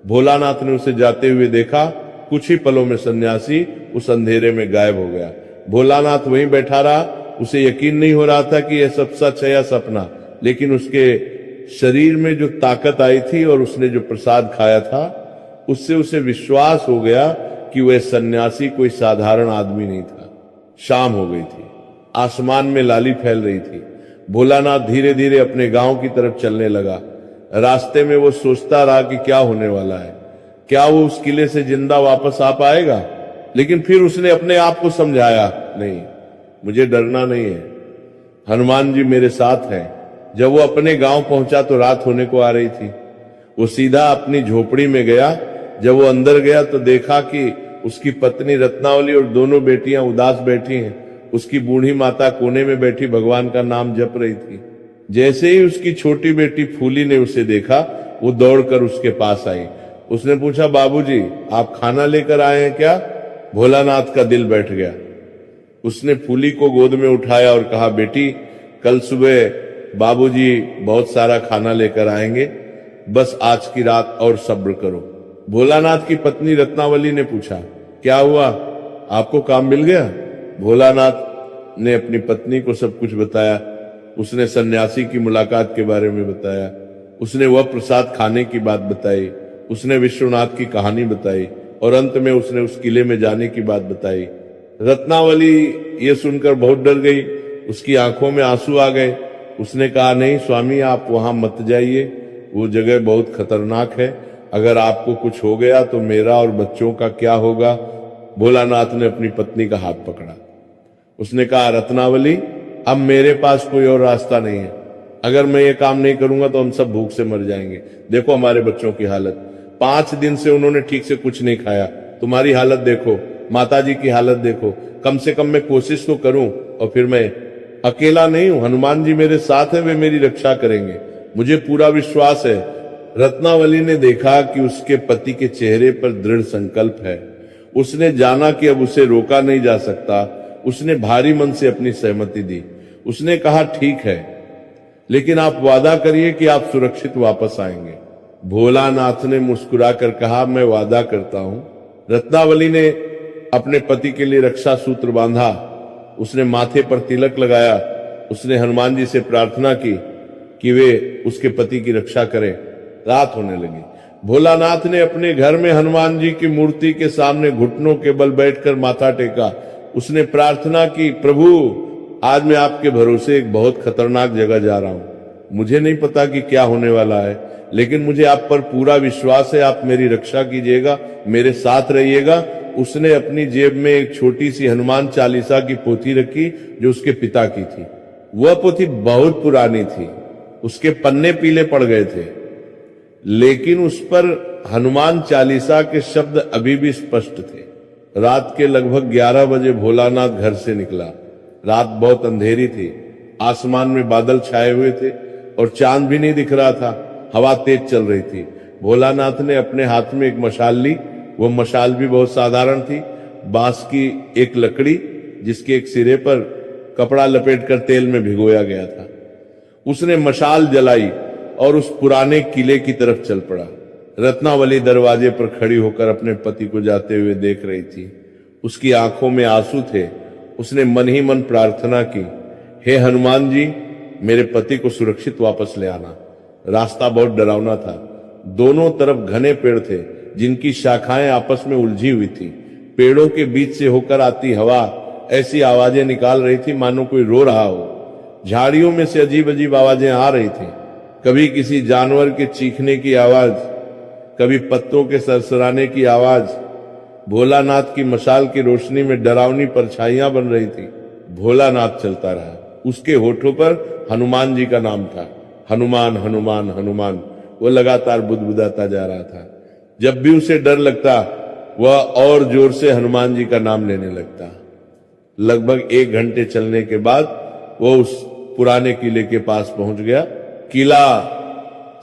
भोलानाथ ने उसे जाते हुए देखा। कुछ ही पलों में सन्यासी उस अंधेरे में गायब हो गया। भोलानाथ वहीं बैठा रहा। उसे यकीन नहीं हो रहा था कि यह सब सच है या सपना। लेकिन उसके शरीर में जो ताकत आई थी और उसने जो प्रसाद खाया था, उससे उसे विश्वास हो गया कि वह सन्यासी कोई साधारण आदमी नहीं था। शाम हो गई थी। आसमान में लाली फैल रही थी। भोलानाथ धीरे धीरे अपने गांव की तरफ चलने लगा। रास्ते में वो सोचता रहा कि क्या होने वाला है, क्या वो उस किले से जिंदा वापस आ पाएगा। लेकिन फिर उसने अपने आप को समझाया, नहीं, मुझे डरना नहीं है, हनुमान जी मेरे साथ हैं। जब वो अपने गांव पहुंचा तो रात होने को आ रही थी। वो सीधा अपनी झोपड़ी में गया। जब वो अंदर गया तो देखा कि उसकी पत्नी रत्नावली और दोनों बेटियां उदास बैठी हैं। उसकी बूढ़ी माता कोने में बैठी भगवान का नाम जप रही थी। जैसे ही उसकी छोटी बेटी फूली ने उसे देखा, वो दौड़कर उसके पास आई। उसने पूछा, बाबूजी आप खाना लेकर आए हैं क्या? भोलानाथ का दिल बैठ गया। उसने फूली को गोद में उठाया और कहा, बेटी कल सुबह बाबूजी बहुत सारा खाना लेकर आएंगे, बस आज की रात और सब्र करो। भोलानाथ की पत्नी रत्नावली ने पूछा, क्या हुआ, आपको काम मिल गया? भोलानाथ ने अपनी पत्नी को सब कुछ बताया। उसने सन्यासी की मुलाकात के बारे में बताया। उसने वह प्रसाद खाने की बात बताई। उसने विश्वनाथ की कहानी बताई और अंत में उसने उस किले में जाने की बात बताई। रत्नावली ये सुनकर बहुत डर गई। उसकी आंखों में आंसू आ गए। उसने कहा, नहीं स्वामी, आप वहां मत जाइए, वो जगह बहुत खतरनाक है। अगर आपको कुछ हो गया तो मेरा और बच्चों का क्या होगा? भोलानाथ ने अपनी पत्नी का हाथ पकड़ा। उसने कहा, रत्नावली अब मेरे पास कोई और रास्ता नहीं है। अगर मैं ये काम नहीं करूंगा तो हम सब भूख से मर जाएंगे। देखो हमारे बच्चों की हालत, 5 दिन से उन्होंने ठीक से कुछ नहीं खाया। तुम्हारी हालत देखो, माताजी की हालत देखो। कम से कम मैं कोशिश तो करूं और फिर मैं अकेला नहीं हूं, हनुमान जी मेरे साथ हैं, वे मेरी रक्षा करेंगे, मुझे पूरा विश्वास है। रत्नावली ने देखा कि उसके पति के चेहरे पर दृढ़ संकल्प है। उसने जाना कि अब उसे रोका नहीं जा सकता। उसने भारी मन से अपनी सहमति दी। उसने कहा, ठीक है, लेकिन आप वादा करिए कि आप सुरक्षित वापस आएंगे। भोलानाथ ने मुस्कुराकर कहा, मैं वादा करता हूं। रत्नावली ने अपने पति के लिए रक्षा सूत्र बांधा। उसने माथे पर तिलक लगाया। उसने हनुमान जी से प्रार्थना की कि वे उसके पति की रक्षा करें। रात होने लगी। भोलानाथ ने अपने घर में हनुमान जी की मूर्ति के सामने घुटनों के बल बैठकर माथा टेका। उसने प्रार्थना की, प्रभु, आज मैं आपके भरोसे एक बहुत खतरनाक जगह जा रहा हूं। मुझे नहीं पता कि क्या होने वाला है, लेकिन मुझे आप पर पूरा विश्वास है। आप मेरी रक्षा कीजिएगा, मेरे साथ रहिएगा। उसने अपनी जेब में एक छोटी सी हनुमान चालीसा की पोथी रखी जो उसके पिता की थी। वह पोथी बहुत पुरानी थी, उसके पन्ने पीले पड़ गए थे, लेकिन उस पर हनुमान चालीसा के शब्द अभी भी स्पष्ट थे। रात के लगभग 11 बजे भोलानाथ घर से निकला। रात बहुत अंधेरी थी, आसमान में बादल छाए हुए थे और चांद भी नहीं दिख रहा था। हवा तेज चल रही थी। भोलानाथ ने अपने हाथ में एक मशाल ली। वह मशाल भी बहुत साधारण थी, बांस की एक लकड़ी जिसके एक सिरे पर कपड़ा लपेटकर तेल में भिगोया गया था। उसने मशाल जलाई और उस पुराने किले की तरफ चल पड़ा। रत्नावली दरवाजे पर खड़ी होकर अपने पति को जाते हुए देख रही थी। उसकी आंखों में आंसू थे। उसने मन ही मन प्रार्थना की, हे हनुमान जी, मेरे पति को सुरक्षित वापस ले आना। रास्ता बहुत डरावना था। दोनों तरफ घने पेड़ थे जिनकी शाखाएं आपस में उलझी हुई थी। पेड़ों के बीच से होकर आती हवा ऐसी आवाजें निकाल रही थी मानो कोई रो रहा हो। झाड़ियों में से अजीब अजीब आवाजें आ रही थी, कभी किसी जानवर के चीखने की आवाज, कभी पत्तों के सरसराने की आवाज। भोलानाथ की मशाल की रोशनी में डरावनी परछाइयां बन रही थी। भोलानाथ चलता रहा। उसके होठों पर हनुमान जी का नाम था, हनुमान हनुमान हनुमान। वो लगातार बुदबुदाता जा रहा था। जब भी उसे डर लगता वह और जोर से हनुमान जी का नाम लेने लगता। लगभग 1 घंटे चलने के बाद वो उस पुराने किले के पास पहुंच गया। किला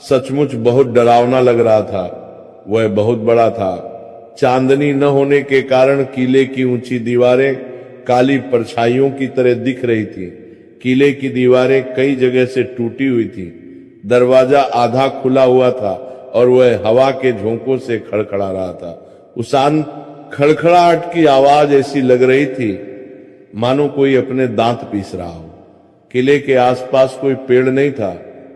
सचमुच बहुत डरावना लग रहा था। वह बहुत बड़ा था। चांदनी न होने के कारण किले की ऊंची दीवारें काली परछाइयों की तरह दिख रही थी। किले की दीवारें कई जगह से टूटी हुई थी। दरवाजा आधा खुला हुआ था और वह हवा के झोंकों से खड़खड़ा रहा था। उस खड़खड़ाहट की आवाज ऐसी लग रही थी मानो कोई अपने दांत पीस रहा हो। किले के आसपास कोई पेड़ नहीं था,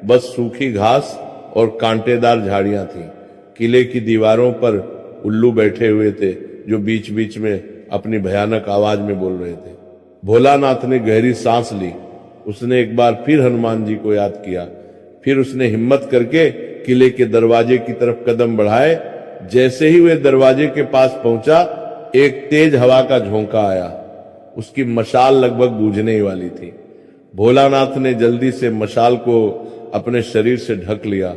बस सूखी घास और कांटेदार झाड़ियां थीं। किले की दीवारों पर उल्लू बैठे हुए थे जो बीच बीच में अपनी भयानक आवाज में बोल रहे थे। भोलानाथ ने गहरी सांस ली। उसने एक बार फिर हनुमान जी को याद किया। फिर उसने हिम्मत करके किले के दरवाजे की तरफ कदम बढ़ाए। जैसे ही वह दरवाजे के पास पहुंचा, एक तेज हवा का झोंका आया। उसकी मशाल लगभग बुझने ही वाली थी। भोलानाथ ने जल्दी से मशाल को अपने शरीर से ढक लिया।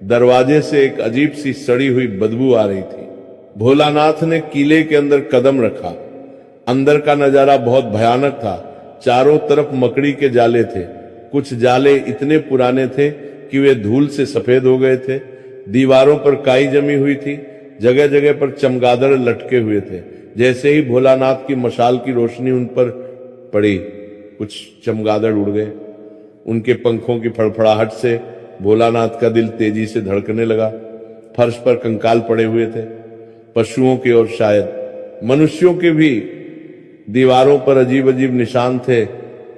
दरवाजे से एक अजीब सी सड़ी हुई बदबू आ रही थी। भोलानाथ ने किले के अंदर कदम रखा। अंदर का नजारा बहुत भयानक था। चारों तरफ मकड़ी के जाले थे। कुछ जाले इतने पुराने थे कि वे धूल से सफेद हो गए थे। दीवारों पर काई जमी हुई थी। जगह जगह पर चमगादड़ लटके हुए थे। जैसे ही भोलानाथ की मशाल की रोशनी उन पर पड़ी, कुछ चमगादड़ उड़ गए। उनके पंखों की फड़फड़ाहट से भोलानाथ का दिल तेजी से धड़कने लगा। फर्श पर कंकाल पड़े हुए थे, पशुओं के और शायद मनुष्यों के भी। दीवारों पर अजीब अजीब निशान थे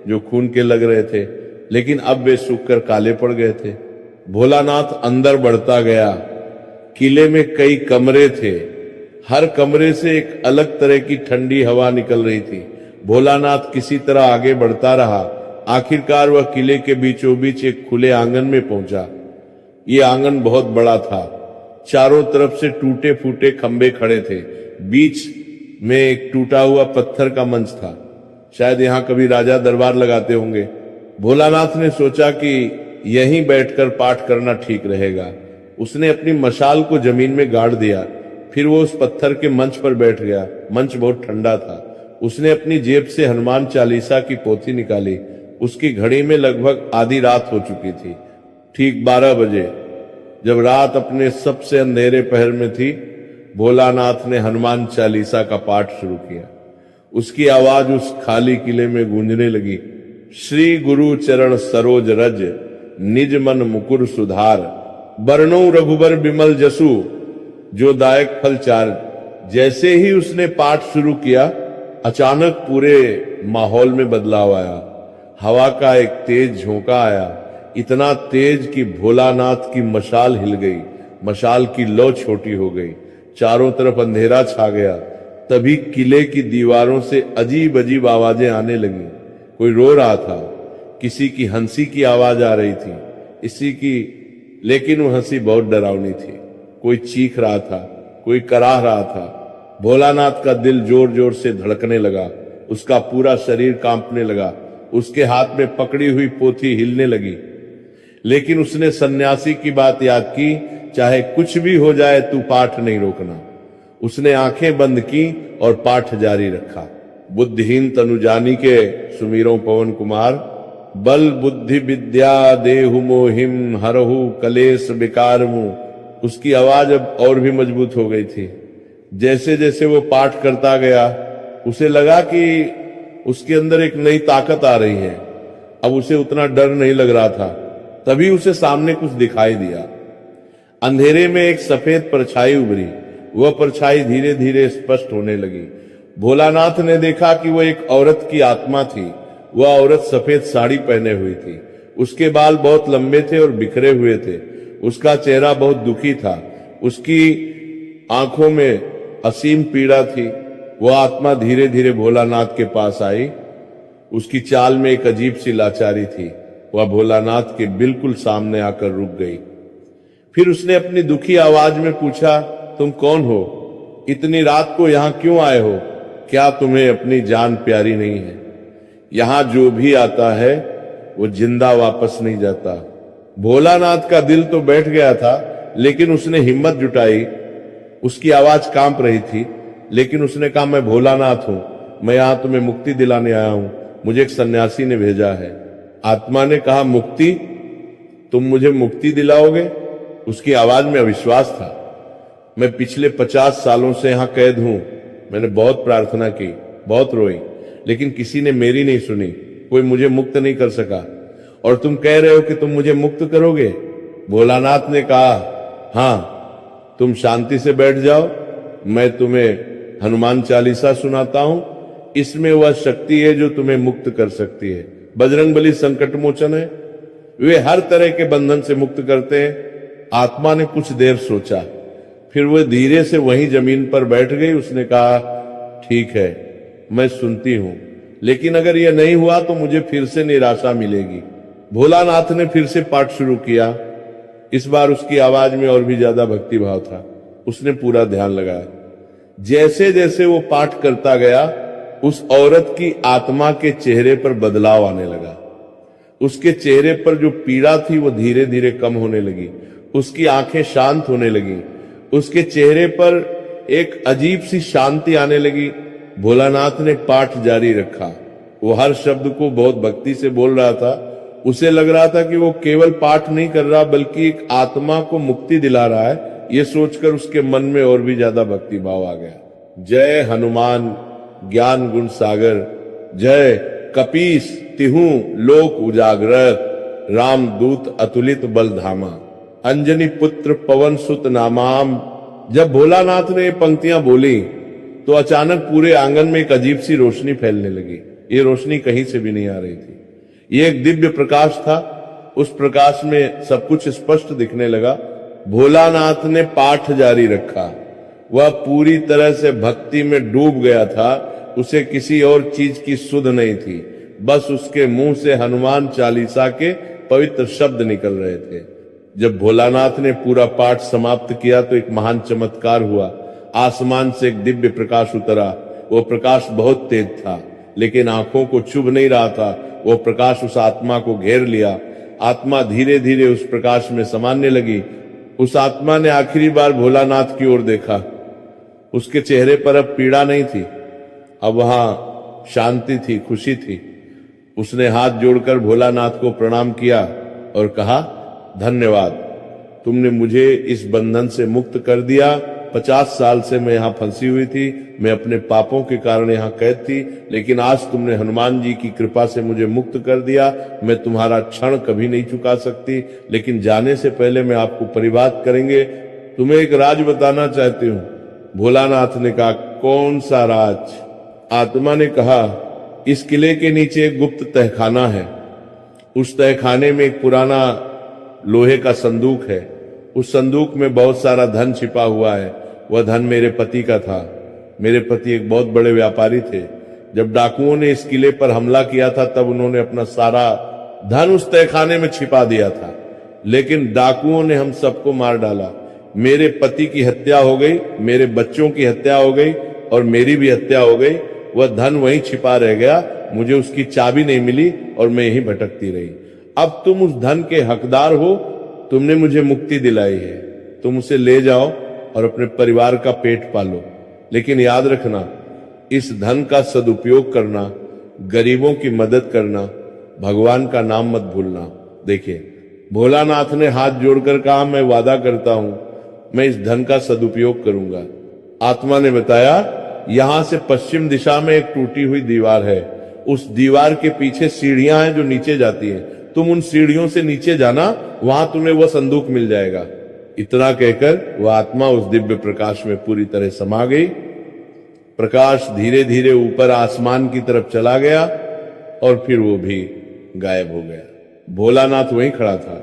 जो खून के लग रहे थे, लेकिन अब वे सूखकर काले पड़ गए थे। भोलानाथ अंदर बढ़ता गया। किले में कई कमरे थे। हर कमरे से एक अलग तरह की ठंडी हवा निकल रही थी। भोलानाथ किसी तरह आगे बढ़ता रहा। आखिरकार वह किले के बीचों बीच एक खुले आंगन में पहुंचा। ये आंगन बहुत बड़ा था। चारों तरफ से टूटे फूटे खंबे खड़े थे। बीच में एक टूटा हुआ पत्थर का मंच था। शायद यहां कभी राजा दरबार लगाते होंगे। भोलानाथ ने सोचा कि यहीं बैठकर पाठ करना ठीक रहेगा। उसने अपनी मशाल को जमीन में गाड़ दिया। फिर वो उस पत्थर के मंच पर बैठ गया। मंच बहुत ठंडा था। उसने अपनी जेब से हनुमान चालीसा की पोथी निकाली उसकी घड़ी में लगभग आधी रात हो चुकी थी। ठीक 12 बजे जब रात अपने सबसे अंधेरे पहर में थी, भोलानाथ ने हनुमान चालीसा का पाठ शुरू किया। उसकी आवाज उस खाली किले में गूंजने लगी। श्री गुरु चरण सरोज रज, निज मन मुकुर सुधार, बरनौ रघुबर बिमल जसु, जो दायक फल चार। जैसे ही उसने पाठ शुरू किया, अचानक पूरे माहौल में बदलाव आया। हवा का एक तेज झोंका आया, इतना तेज कि भोलानाथ की मशाल हिल गई, मशाल की लौ छोटी हो गई, चारों तरफ अंधेरा छा गया। तभी किले की दीवारों से अजीब अजीब आवाजें आने लगी। कोई रो रहा था, किसी की हंसी की आवाज आ रही थी, इसी की, लेकिन वो हंसी बहुत डरावनी थी। कोई चीख रहा था, कोई कराह रहा था। भोलानाथ का दिल जोर जोर से धड़कने लगा, उसका पूरा शरीर कांपने लगा, उसके हाथ में पकड़ी हुई पोथी हिलने लगी। लेकिन उसने सन्यासी की बात याद की, चाहे कुछ भी हो जाए तू पाठ नहीं रोकना। उसने आंखें बंद की और पाठ जारी रखा। बुद्धिहीन तनु जानी के सुमीरों पवन कुमार, बल बुद्धि विद्या देहु मोहिम हरहु कलेश विकारमु। उसकी आवाज अब और भी मजबूत हो गई थी। जैसे जैसे वो पाठ करता गया, उसे लगा कि उसके अंदर एक नई ताकत आ रही है। अब उसे उतना डर नहीं लग रहा था। तभी उसे सामने कुछ दिखाई दिया। अंधेरे में एक सफेद परछाई उभरी। वह परछाई धीरे धीरे स्पष्ट होने लगी। भोलानाथ ने देखा कि वह एक औरत की आत्मा थी। वह औरत सफेद साड़ी पहने हुई थी। उसके बाल बहुत लंबे थे और बिखरे हुए थे। उसका चेहरा बहुत दुखी था। उसकी आंखों में असीम पीड़ा थी। वह आत्मा धीरे धीरे भोलानाथ के पास आई। उसकी चाल में एक अजीब सी लाचारी थी। वह भोलानाथ के बिल्कुल सामने आकर रुक गई। फिर उसने अपनी दुखी आवाज में पूछा, तुम कौन हो? इतनी रात को यहां क्यों आए हो? क्या तुम्हें अपनी जान प्यारी नहीं है? यहां जो भी आता है वो जिंदा वापस नहीं जाता। भोलानाथ का दिल तो बैठ गया था, लेकिन उसने हिम्मत जुटाई। उसकी आवाज कांप रही थी, लेकिन उसने कहा, मैं भोलानाथ हूं, मैं यहां तुम्हें मुक्ति दिलाने आया हूं, मुझे एक सन्यासी ने भेजा है। आत्मा ने कहा, मुक्ति? तुम मुझे मुक्ति दिलाओगे? उसकी आवाज में अविश्वास था। मैं पिछले 50 सालों से यहां कैद हूं। मैंने बहुत प्रार्थना की, बहुत रोई, लेकिन किसी ने मेरी नहीं सुनी। कोई मुझे मुक्त नहीं कर सका। और तुम कह रहे हो कि तुम मुझे मुक्त करोगे? भोलानाथ ने कहा, हां, तुम शांति से बैठ जाओ, मैं तुम्हें हनुमान चालीसा सुनाता हूं। इसमें वह शक्ति है जो तुम्हें मुक्त कर सकती है। बजरंगबली संकट मोचन है। वे हर तरह के बंधन से मुक्त करते हैं। आत्मा ने कुछ देर सोचा, फिर वह धीरे से वहीं जमीन पर बैठ गई। उसने कहा, ठीक है, मैं सुनती हूं, लेकिन अगर यह नहीं हुआ तो मुझे फिर से निराशा मिलेगी। भोलानाथ ने फिर से पाठ शुरू किया। इस बार उसकी आवाज में और भी ज्यादा भक्ति भाव था। उसने पूरा ध्यान लगाया। जैसे जैसे वो पाठ करता गया, उस औरत की आत्मा के चेहरे पर बदलाव आने लगा। उसके चेहरे पर जो पीड़ा थी वो धीरे धीरे कम होने लगी। उसकी आंखें शांत होने लगी। उसके चेहरे पर एक अजीब सी शांति आने लगी। भोलानाथ ने पाठ जारी रखा। वो हर शब्द को बहुत भक्ति से बोल रहा था। उसे लग रहा था कि वो केवल पाठ नहीं कर रहा, बल्कि एक आत्मा को मुक्ति दिला रहा है। ये सोचकर उसके मन में और भी ज्यादा भक्ति भाव आ गया। जय हनुमान ज्ञान गुण सागर, जय कपीस तिहु लोक उजागर, राम दूत अतुलित बल धामा, अंजनी पुत्र पवन सुत नामाम। जब भोलानाथ ने ये पंक्तियां बोली तो अचानक पूरे आंगन में एक अजीब सी रोशनी फैलने लगी। ये रोशनी कहीं से भी नहीं आ रही थी। ये एक दिव्य प्रकाश था। उस प्रकाश में सब कुछ स्पष्ट दिखने लगा। भोलानाथ ने पाठ जारी रखा। वह पूरी तरह से भक्ति में डूब गया था। उसे किसी और चीज की सुध नहीं थी। बस उसके मुंह से हनुमान चालीसा के पवित्र शब्द निकल रहे थे। जब भोलानाथ ने पूरा पाठ समाप्त किया तो एक महान चमत्कार हुआ। आसमान से एक दिव्य प्रकाश उतरा। वो प्रकाश बहुत तेज था, लेकिन आंखों को चुभ नहीं रहा था। वो प्रकाश उस आत्मा को घेर लिया। आत्मा धीरे धीरे उस प्रकाश में समाने लगी। उस आत्मा ने आखिरी बार भोलानाथ की ओर देखा। उसके चेहरे पर अब पीड़ा नहीं थी, अब वहां शांति थी, खुशी थी। उसने हाथ जोड़कर भोलानाथ को प्रणाम किया और कहा, धन्यवाद, तुमने मुझे इस बंधन से मुक्त कर दिया। 50 साल से मैं यहाँ फंसी हुई थी, मैं अपने पापों के कारण यहाँ कैद थी, लेकिन आज तुमने हनुमान जी की कृपा से मुझे मुक्त कर दिया। मैं तुम्हारा क्षण कभी नहीं चुका सकती, लेकिन जाने से पहले मैं आपको परिवाद करेंगे, तुम्हें एक राज बताना चाहती हूँ। भोलानाथ ने कहा, कौन सा राज? आत्मा ने कहा, इस किले के नीचे एक गुप्त तहखाना है। उस तहखाने में एक पुराना लोहे का संदूक है। उस संदूक में बहुत सारा धन छिपा हुआ है। वह धन मेरे पति का था। मेरे पति एक बहुत बड़े व्यापारी थे। जब डाकुओं ने इस किले पर हमला किया था, तब उन्होंने अपना सारा धन उस तहखाने में छिपा दिया था, लेकिन डाकुओं ने हम सबको मार डाला। मेरे पति की हत्या हो गई, मेरे बच्चों की हत्या हो गई और मेरी भी हत्या हो गई। वह धन वहीं छिपा रह गया, मुझे उसकी चाबी नहीं मिली और मैं यहीं भटकती रही। अब तुम उस धन के हकदार हो, तुमने मुझे मुक्ति दिलाई है, तुम उसे ले जाओ और अपने परिवार का पेट पालो, लेकिन याद रखना, इस धन का सदुपयोग करना, गरीबों की मदद करना, भगवान का नाम मत भूलना। देखिए, भोलानाथ ने हाथ जोड़कर कहा, मैं वादा करता हूं, मैं इस धन का सदुपयोग करूंगा। आत्मा ने बताया, यहां से पश्चिम दिशा में एक टूटी हुई दीवार है। उस दीवार के पीछे सीढ़ियां हैं जो नीचे जाती हैं। तुम उन सीढ़ियों से नीचे जाना, वहां तुम्हें वह संदूक मिल जाएगा। इतना कहकर वह आत्मा उस दिव्य प्रकाश में पूरी तरह समा गई। प्रकाश धीरे धीरे ऊपर आसमान की तरफ चला गया और फिर वो भी गायब हो गया। भोलानाथ वहीं खड़ा था।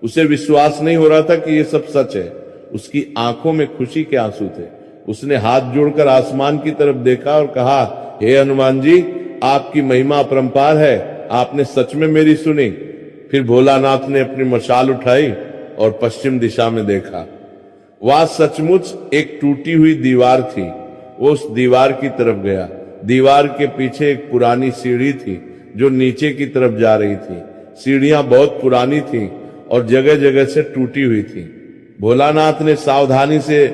उसे विश्वास नहीं हो रहा था कि ये सब सच है। उसकी आंखों में खुशी के आंसू थे। उसने हाथ जोड़कर आसमान की तरफ देखा और कहा, हे हनुमान जी, आपकी महिमा अपरंपार है, आपने सच में मेरी सुनी। फिर भोलानाथ ने अपनी मशाल उठाई और पश्चिम दिशा में देखा। वहां सचमुच एक टूटी हुई दीवार थी। वो उस दीवार की तरफ गया। दीवार के पीछे एक पुरानी सीढ़ी थी जो नीचे की तरफ जा रही थी। सीढ़ियां बहुत पुरानी थी और जगह जगह से टूटी हुई थी। भोलानाथ ने सावधानी से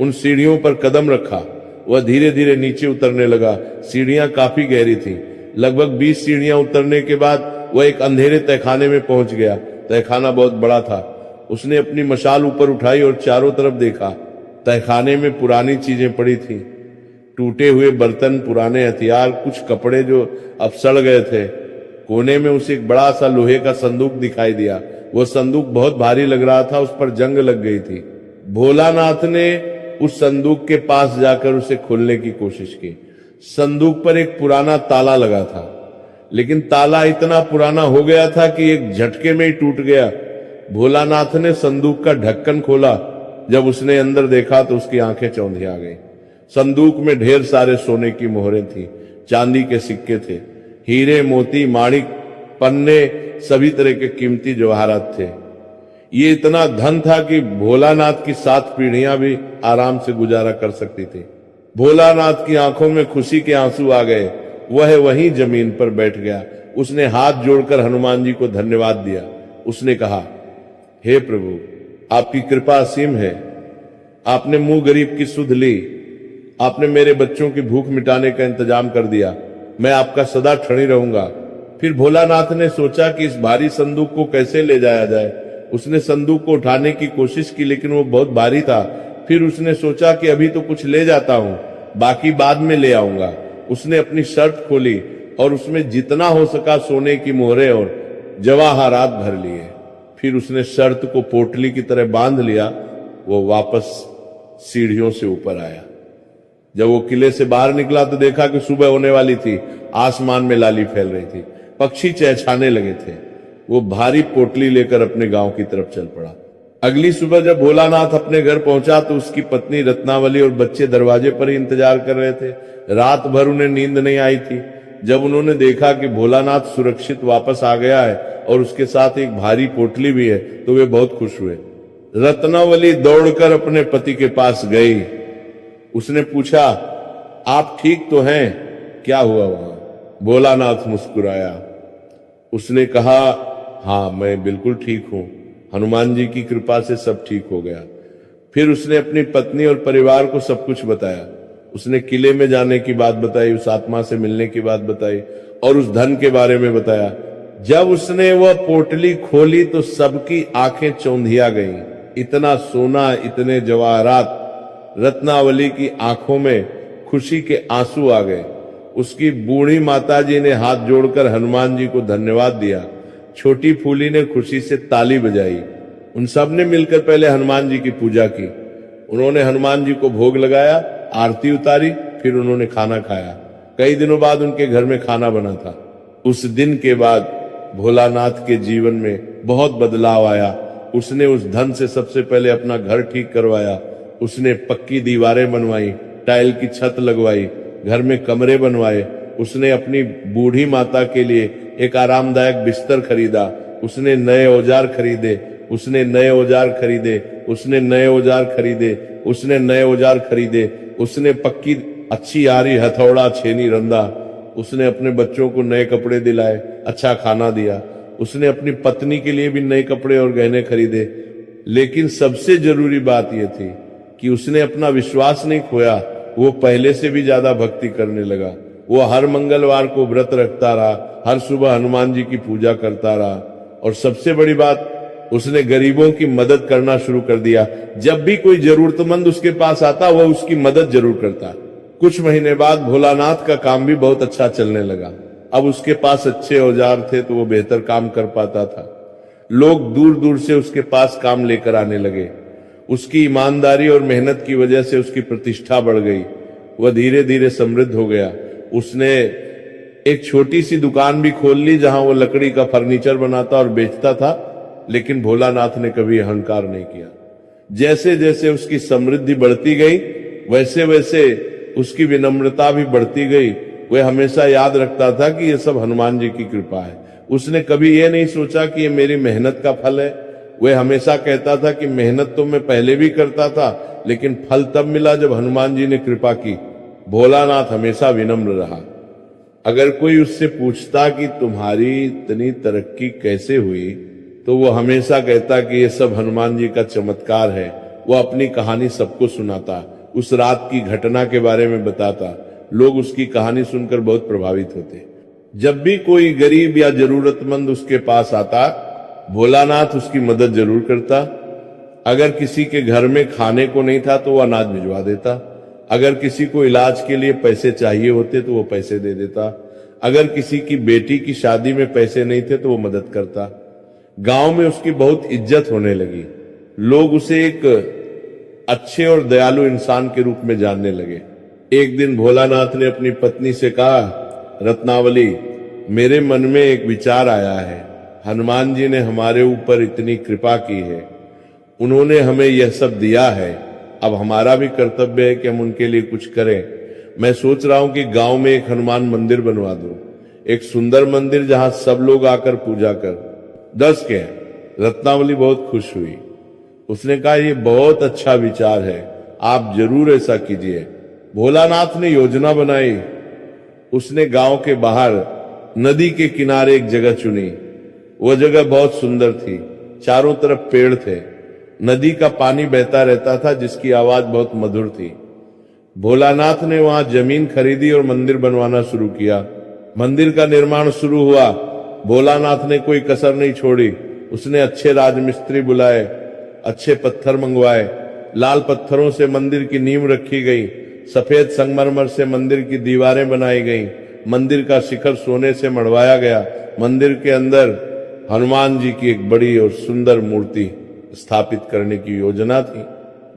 उन सीढ़ियों पर कदम रखा। वह धीरे धीरे नीचे उतरने लगा। सीढ़ियां काफी गहरी थी। लगभग 20 सीढ़ियां उतरने के बाद वह एक अंधेरे तहखाने में पहुंच गया। तहखाना बहुत बड़ा था। उसने अपनी मशाल ऊपर उठाई और चारों तरफ देखा। तहखाने में पुरानी चीजें पड़ी थी, टूटे हुए बर्तन, पुराने हथियार, कुछ कपड़े जो अब सड़ गए थे। कोने में उसे एक बड़ा सा लोहे का संदूक दिखाई दिया। वह संदूक बहुत भारी लग रहा था, उस पर जंग लग गई थी। भोलानाथ ने उस संदूक के पास जाकर उसे खोलने की कोशिश की। संदूक पर एक पुराना ताला लगा था, लेकिन ताला इतना पुराना हो गया था कि एक झटके में ही टूट गया। भोलानाथ ने संदूक का ढक्कन खोला। जब उसने अंदर देखा तो उसकी आंखें चौंधी आ गई। संदूक में ढेर सारे सोने की मोहरें थी, चांदी के सिक्के थे, हीरे, मोती, माणिक, पन्ने, सभी तरह के कीमती जवाहरात थे। ये इतना धन था कि भोलानाथ की 7 पीढ़ियां भी आराम से गुजारा कर सकती थी। भोलानाथ की आंखों में खुशी के आंसू आ गए। वह वहीं जमीन पर बैठ गया। उसने हाथ जोड़कर हनुमान जी को धन्यवाद दिया। उसने कहा, हे प्रभु, आपकी कृपा असीम है। आपने मुंह गरीब की सुध ली। आपने मेरे बच्चों की भूख मिटाने का इंतजाम कर दिया। मैं आपका सदा ऋणी रहूंगा। फिर भोलानाथ ने सोचा कि इस भारी संदूक को कैसे ले जाया जाए। उसने संदूक को उठाने की कोशिश की, लेकिन वो बहुत भारी था। फिर उसने सोचा कि अभी तो कुछ ले जाता हूं, बाकी बाद में ले आऊंगा। उसने अपनी शर्ट खोली और उसमें जितना हो सका सोने की मोहरें और जवाहरात भर लिए। फिर उसने शर्त को पोटली की तरह बांध लिया। वो वापस सीढ़ियों से ऊपर आया। जब वो किले से बाहर निकला तो देखा कि सुबह होने वाली थी। आसमान में लाली फैल रही थी, पक्षी चहचहाने लगे थे। वो भारी पोटली लेकर अपने गांव की तरफ चल पड़ा। अगली सुबह जब भोलानाथ अपने घर पहुंचा तो उसकी पत्नी रत्नावली और बच्चे दरवाजे पर ही इंतजार कर रहे थे। रात भर उन्हें नींद नहीं आई थी। जब उन्होंने देखा कि भोलानाथ सुरक्षित वापस आ गया है और उसके साथ एक भारी पोटली भी है, तो वे बहुत खुश हुए। रत्नावली दौड़कर अपने पति के पास गई। उसने पूछा, आप ठीक तो हैं? क्या हुआ वहां? भोलानाथ मुस्कुराया। उसने कहा, हाँ, मैं बिल्कुल ठीक हूं। हनुमान जी की कृपा से सब ठीक हो गया। फिर उसने अपनी पत्नी और परिवार को सब कुछ बताया। उसने किले में जाने की बात बताई, उस आत्मा से मिलने की बात बताई और उस धन के बारे में बताया। जब उसने वह पोटली खोली तो सबकी आंखें चौंधिया गईं। इतना सोना, इतने जवाहरात, रत्नावली की आंखों में खुशी के आंसू आ गए। उसकी बूढ़ी माताजी ने हाथ जोड़कर हनुमान जी को धन्यवाद दिया। छोटी फूली ने खुशी से ताली बजाई। उन सब ने मिलकर पहले हनुमान जी की पूजा की। उन्होंने हनुमान जी को भोग लगाया, आरती उतारी, फिर उन्होंने खाना खाया। कई दिनों बाद उनके घर में खाना बना था। उस दिन के बाद भोलानाथ के जीवन में बहुत बदलाव आया। उसने उस धन से सबसे पहले अपना घर ठीक करवाया। उसने पक्की दीवारें बनवाई, टाइल की छत लगवाई, घर में कमरे बनवाए। उसने अपनी बूढ़ी माता के लिए एक आरामदायक बिस्तर खरीदा। उसने नए औजार खरीदे, उसने नए औजार खरीदे, उसने नए औजार खरीदे, उसने नए औजार खरीदे। उसने पक्की अच्छी आरी, हथौड़ा, छेनी, रंदा। उसने अपने बच्चों को नए कपड़े दिलाए, अच्छा खाना दिया। उसने अपनी पत्नी के लिए भी नए कपड़े और गहने खरीदे। लेकिन सबसे जरूरी बात यह थी कि उसने अपना विश्वास नहीं खोया। वो पहले से भी ज्यादा भक्ति करने लगा। वो हर मंगलवार को व्रत रखता रहा, हर सुबह हनुमान जी की पूजा करता रहा और सबसे बड़ी बात, उसने गरीबों की मदद करना शुरू कर दिया। जब भी कोई जरूरतमंद उसके पास आता, वह उसकी मदद जरूर करता। कुछ महीने बाद भोलानाथ का काम भी बहुत अच्छा चलने लगा। अब उसके पास अच्छे औजार थे तो वो बेहतर काम कर पाता था। लोग दूर दूर से उसके पास काम लेकर आने लगे। उसकी ईमानदारी और मेहनत की वजह से उसकी प्रतिष्ठा बढ़ गई। वह धीरे धीरे समृद्ध हो गया। उसने एक छोटी सी दुकान भी खोल ली जहां वो लकड़ी का फर्नीचर बनाता और बेचता था। लेकिन भोलानाथ ने कभी अहंकार नहीं किया। जैसे जैसे उसकी समृद्धि बढ़ती गई, वैसे वैसे उसकी विनम्रता भी बढ़ती गई। वह हमेशा याद रखता था कि यह सब हनुमान जी की कृपा है। उसने कभी यह नहीं सोचा कि यह मेरी मेहनत का फल है। वह हमेशा कहता था कि मेहनत तो मैं पहले भी करता था, लेकिन फल तब मिला जब हनुमान जी ने कृपा की। भोलानाथ हमेशा विनम्र रहा। अगर कोई उससे पूछता कि तुम्हारी इतनी तरक्की कैसे हुई, तो वो हमेशा कहता कि ये सब हनुमान जी का चमत्कार है। वो अपनी कहानी सबको सुनाता, उस रात की घटना के बारे में बताता। लोग उसकी कहानी सुनकर बहुत प्रभावित होते। जब भी कोई गरीब या जरूरतमंद उसके पास आता, भोलानाथ उसकी मदद जरूर करता। अगर किसी के घर में खाने को नहीं था तो वो अनाज भिजवा देता। अगर किसी को इलाज के लिए पैसे चाहिए होते तो वो पैसे दे देता। अगर किसी की बेटी की शादी में पैसे नहीं थे तो वो मदद करता। गांव में उसकी बहुत इज्जत होने लगी। लोग उसे एक अच्छे और दयालु इंसान के रूप में जानने लगे। एक दिन भोलानाथ ने अपनी पत्नी से कहा, रत्नावली, मेरे मन में एक विचार आया है। हनुमान जी ने हमारे ऊपर इतनी कृपा की है, उन्होंने हमें यह सब दिया है। अब हमारा भी कर्तव्य है कि हम उनके लिए कुछ करें। मैं सोच रहा हूं कि गांव में एक हनुमान मंदिर बनवा दूं, एक सुंदर मंदिर जहां सब लोग आकर पूजा कर। 10 के रत्नावली बहुत खुश हुई। उसने कहा, यह बहुत अच्छा विचार है, आप जरूर ऐसा कीजिए। भोलानाथ ने योजना बनाई। उसने गांव के बाहर नदी के किनारे एक जगह चुनी। वह जगह बहुत सुंदर थी, चारों तरफ पेड़ थे, नदी का पानी बहता रहता था जिसकी आवाज बहुत मधुर थी। भोलानाथ ने वहां जमीन खरीदी और मंदिर बनवाना शुरू किया। मंदिर का निर्माण शुरू हुआ। भोलानाथ ने कोई कसर नहीं छोड़ी। उसने अच्छे राजमिस्त्री बुलाए, अच्छे पत्थर मंगवाए। लाल पत्थरों से मंदिर की नींव रखी गई, सफेद संगमरमर से मंदिर की दीवारें बनाई गई, मंदिर का शिखर सोने से मढ़वाया गया। मंदिर के अंदर हनुमान जी की एक बड़ी और सुंदर मूर्ति स्थापित करने की योजना थी।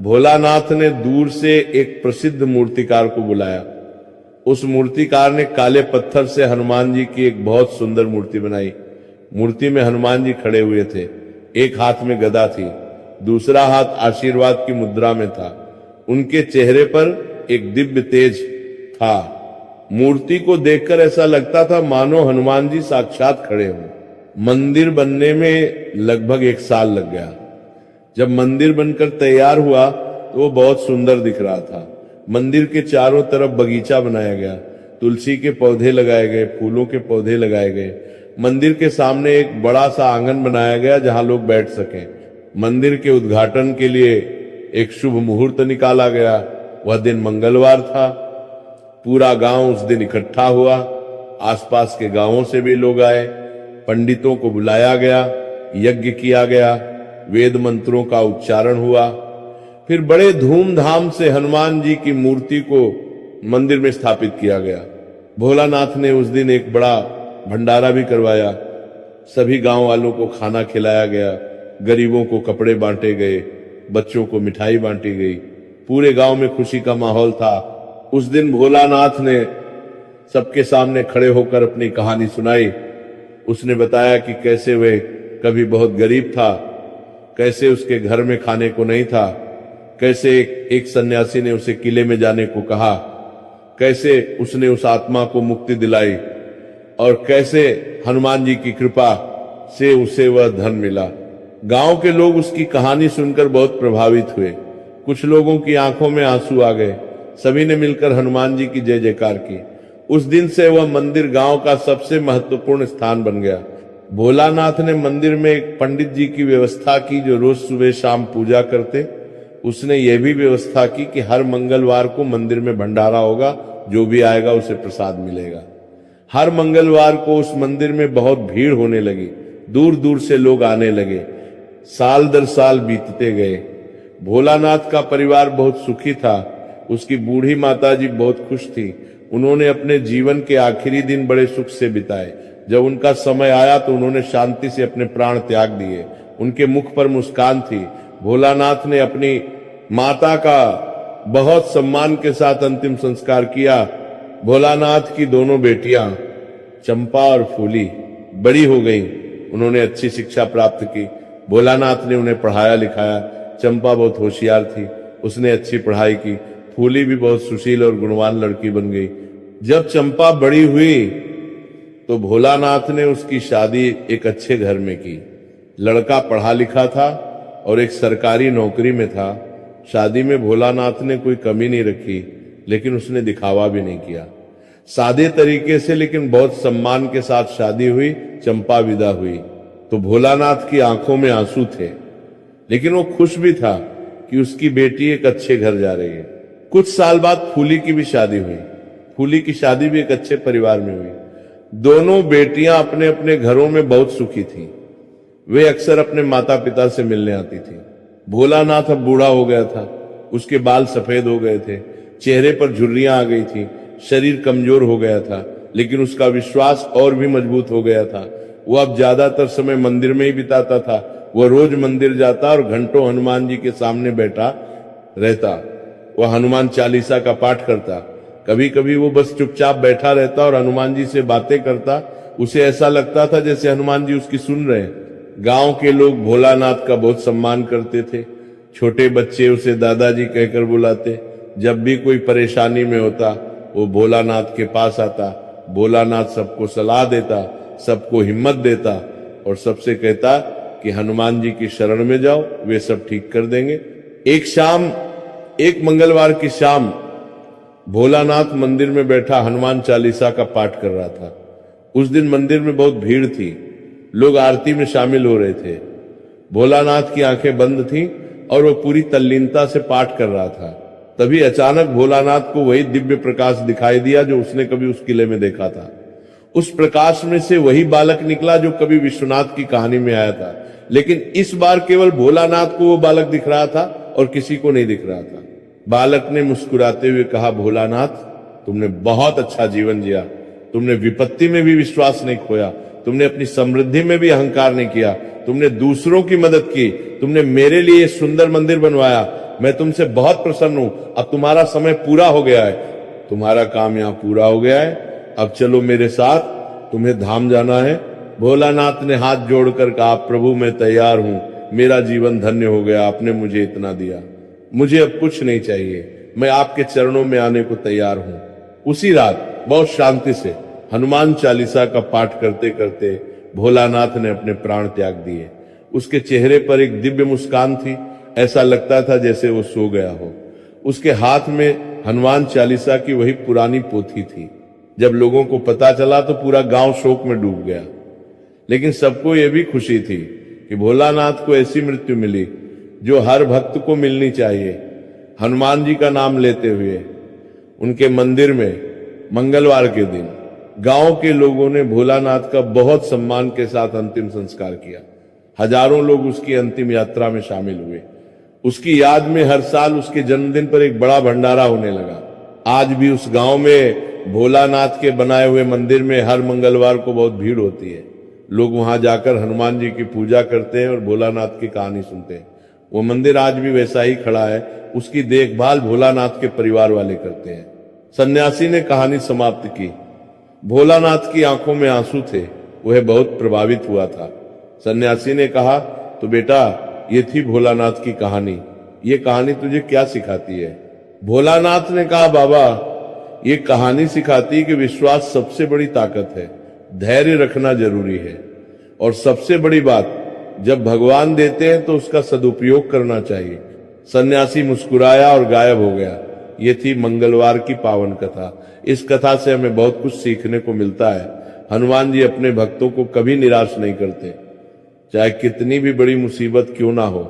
भोलानाथ ने दूर से एक प्रसिद्ध मूर्तिकार को बुलाया। उस मूर्तिकार ने काले पत्थर से हनुमान जी की एक बहुत सुंदर मूर्ति बनाई। मूर्ति में हनुमान जी खड़े हुए थे। एक हाथ में गदा थी, दूसरा हाथ आशीर्वाद की मुद्रा में था। उनके चेहरे पर एक दिव्य तेज था। मूर्ति को देखकर ऐसा लगता था मानो हनुमान जी साक्षात खड़े हों। मंदिर बनने में लगभग 1 साल लग गया। जब मंदिर बनकर तैयार हुआ तो वो बहुत सुंदर दिख रहा था। मंदिर के चारों तरफ बगीचा बनाया गया, तुलसी के पौधे लगाए गए, फूलों के पौधे लगाए गए। मंदिर के सामने एक बड़ा सा आंगन बनाया गया जहां लोग बैठ सकें। मंदिर के उद्घाटन के लिए एक शुभ मुहूर्त निकाला गया। वह दिन मंगलवार था। पूरा गांव उस दिन इकट्ठा हुआ। आसपास के गांवों से भी लोग आए। पंडितों को बुलाया गया, यज्ञ किया गया, वेद मंत्रों का उच्चारण हुआ। फिर बड़े धूमधाम से हनुमान जी की मूर्ति को मंदिर में स्थापित किया गया। भोलानाथ ने उस दिन एक बड़ा भंडारा भी करवाया। सभी गांव वालों को खाना खिलाया गया, गरीबों को कपड़े बांटे गए, बच्चों को मिठाई बांटी गई। पूरे गांव में खुशी का माहौल था। उस दिन भोलानाथ ने सबके सामने खड़े होकर अपनी कहानी सुनाई। उसने बताया कि कैसे वे कभी बहुत गरीब था, कैसे उसके घर में खाने को नहीं था, कैसे एक सन्यासी ने उसे किले में जाने को कहा, कैसे उसने उस आत्मा को मुक्ति दिलाई और कैसे हनुमान जी की कृपा से उसे वह धन मिला। गांव के लोग उसकी कहानी सुनकर बहुत प्रभावित हुए। कुछ लोगों की आंखों में आंसू आ गए। सभी ने मिलकर हनुमान जी की जय जयकार की। उस दिन से वह मंदिर गांव का सबसे महत्वपूर्ण स्थान बन गया। भोलानाथ ने मंदिर में एक पंडित जी की व्यवस्था की जो रोज सुबह शाम पूजा करते। उसने यह भी व्यवस्था की कि हर मंगलवार को मंदिर में भंडारा होगा, जो भी आएगा उसे प्रसाद मिलेगा। हर मंगलवार को उस मंदिर में बहुत भीड़ होने लगी। दूर दूर से लोग आने लगे। साल दर साल बीतते गए। भोलानाथ का परिवार बहुत सुखी था। उसकी बूढ़ी माता जी बहुत खुश थी। उन्होंने अपने जीवन के आखिरी दिन बड़े सुख से बिताए। जब उनका समय आया तो उन्होंने शांति से अपने प्राण त्याग दिए। उनके मुख पर मुस्कान थी। भोलानाथ ने अपनी माता का बहुत सम्मान के साथ अंतिम संस्कार किया। भोलानाथ की दोनों बेटियां चंपा और फूली बड़ी हो गईं। उन्होंने अच्छी शिक्षा प्राप्त की। भोलानाथ ने उन्हें पढ़ाया लिखाया। चंपा बहुत होशियार थी, उसने अच्छी पढ़ाई की। फूली भी बहुत सुशील और गुणवान लड़की बन गई। जब चंपा बड़ी हुई तो भोलानाथ ने उसकी शादी एक अच्छे घर में की। लड़का पढ़ा लिखा था और एक सरकारी नौकरी में था। शादी में भोलानाथ ने कोई कमी नहीं रखी, लेकिन उसने दिखावा भी नहीं किया। सादे तरीके से लेकिन बहुत सम्मान के साथ शादी हुई। चंपा विदा हुई तो भोलानाथ की आंखों में आंसू थे, लेकिन वो खुश भी था कि उसकी बेटी एक अच्छे घर जा रही है। कुछ साल बाद फूली की भी शादी हुई। फूली की शादी भी एक अच्छे परिवार में हुई। दोनों बेटियां अपने अपने घरों में बहुत सुखी थीं। वे अक्सर अपने माता पिता से मिलने आती थीं। भोलानाथ अब बूढ़ा हो गया था। उसके बाल सफेद हो गए थे, चेहरे पर झुर्रियां आ गई थी, शरीर कमजोर हो गया था, लेकिन उसका विश्वास और भी मजबूत हो गया था। वह अब ज्यादातर समय मंदिर में ही बिताता था। वह रोज मंदिर जाता और घंटों हनुमान जी के सामने बैठा रहता। वह हनुमान चालीसा का पाठ करता। कभी कभी वो बस चुपचाप बैठा रहता और हनुमान जी से बातें करता। उसे ऐसा लगता था जैसे हनुमान जी उसकी सुन रहे हैं। गांव के लोग भोलानाथ का बहुत सम्मान करते थे। छोटे बच्चे उसे दादाजी कहकर बुलाते। जब भी कोई परेशानी में होता वो भोलानाथ के पास आता। भोलानाथ सबको सलाह देता, सबको हिम्मत देता और सबसे कहता कि हनुमान जी की शरण में जाओ, वे सब ठीक कर देंगे। एक मंगलवार की शाम भोलानाथ मंदिर में बैठा हनुमान चालीसा का पाठ कर रहा था। उस दिन मंदिर में बहुत भीड़ थी। लोग आरती में शामिल हो रहे थे। भोलानाथ की आंखें बंद थीं और वह पूरी तल्लीनता से पाठ कर रहा था। तभी अचानक भोलानाथ को वही दिव्य प्रकाश दिखाई दिया जो उसने कभी उस किले में देखा था। उस प्रकाश में से वही बालक निकला जो कभी विश्वनाथ की कहानी में आया था, लेकिन इस बार केवल भोलानाथ को वो बालक दिख रहा था और किसी को नहीं दिख रहा था। बालक ने मुस्कुराते हुए कहा, भोलानाथ, तुमने बहुत अच्छा जीवन जिया। तुमने विपत्ति में भी विश्वास नहीं खोया। तुमने अपनी समृद्धि में भी अहंकार नहीं किया। तुमने दूसरों की मदद की। तुमने मेरे लिए सुंदर मंदिर बनवाया। मैं तुमसे बहुत प्रसन्न हूं। अब तुम्हारा समय पूरा हो गया है। तुम्हारा काम यहाँ पूरा हो गया है। अब चलो मेरे साथ, तुम्हें धाम जाना है। भोलानाथ ने हाथ जोड़कर कहा, प्रभु मैं तैयार हूं। मेरा जीवन धन्य हो गया। आपने मुझे इतना दिया, मुझे अब कुछ नहीं चाहिए। मैं आपके चरणों में आने को तैयार हूं। उसी रात बहुत शांति से हनुमान चालीसा का पाठ करते करते भोलानाथ ने अपने प्राण त्याग दिए। उसके चेहरे पर एक दिव्य मुस्कान थी। ऐसा लगता था जैसे वो सो गया हो। उसके हाथ में हनुमान चालीसा की वही पुरानी पोथी थी। जब लोगों को पता चला तो पूरा गांव शोक में डूब गया, लेकिन सबको यह भी खुशी थी कि भोलानाथ को ऐसी मृत्यु मिली जो हर भक्त को मिलनी चाहिए। हनुमान जी का नाम लेते हुए उनके मंदिर में मंगलवार के दिन गांव के लोगों ने भोलानाथ का बहुत सम्मान के साथ अंतिम संस्कार किया। हजारों लोग उसकी अंतिम यात्रा में शामिल हुए। उसकी याद में हर साल उसके जन्मदिन पर एक बड़ा भंडारा होने लगा। आज भी उस गांव में भोलानाथ के बनाए हुए मंदिर में हर मंगलवार को बहुत भीड़ होती है। लोग वहां जाकर हनुमान जी की पूजा करते हैं और भोलानाथ की कहानी सुनते हैं। वो मंदिर आज भी वैसा ही खड़ा है। उसकी देखभाल भोलानाथ के परिवार वाले करते हैं। सन्यासी ने कहानी समाप्त की। भोलानाथ की आंखों में आंसू थे। वह बहुत प्रभावित हुआ था। सन्यासी ने कहा, तो बेटा, ये थी भोलानाथ की कहानी। ये कहानी तुझे क्या सिखाती है? भोलानाथ ने कहा, बाबा, ये कहानी सिखाती है कि विश्वास सबसे बड़ी ताकत है। धैर्य रखना जरूरी है और सबसे बड़ी बात, जब भगवान देते हैं तो उसका सदुपयोग करना चाहिए। सन्यासी मुस्कुराया और गायब हो गया। ये थी मंगलवार की पावन कथा। इस कथा से हमें बहुत कुछ सीखने को मिलता है। हनुमान जी अपने भक्तों को कभी निराश नहीं करते, चाहे कितनी भी बड़ी मुसीबत क्यों ना हो।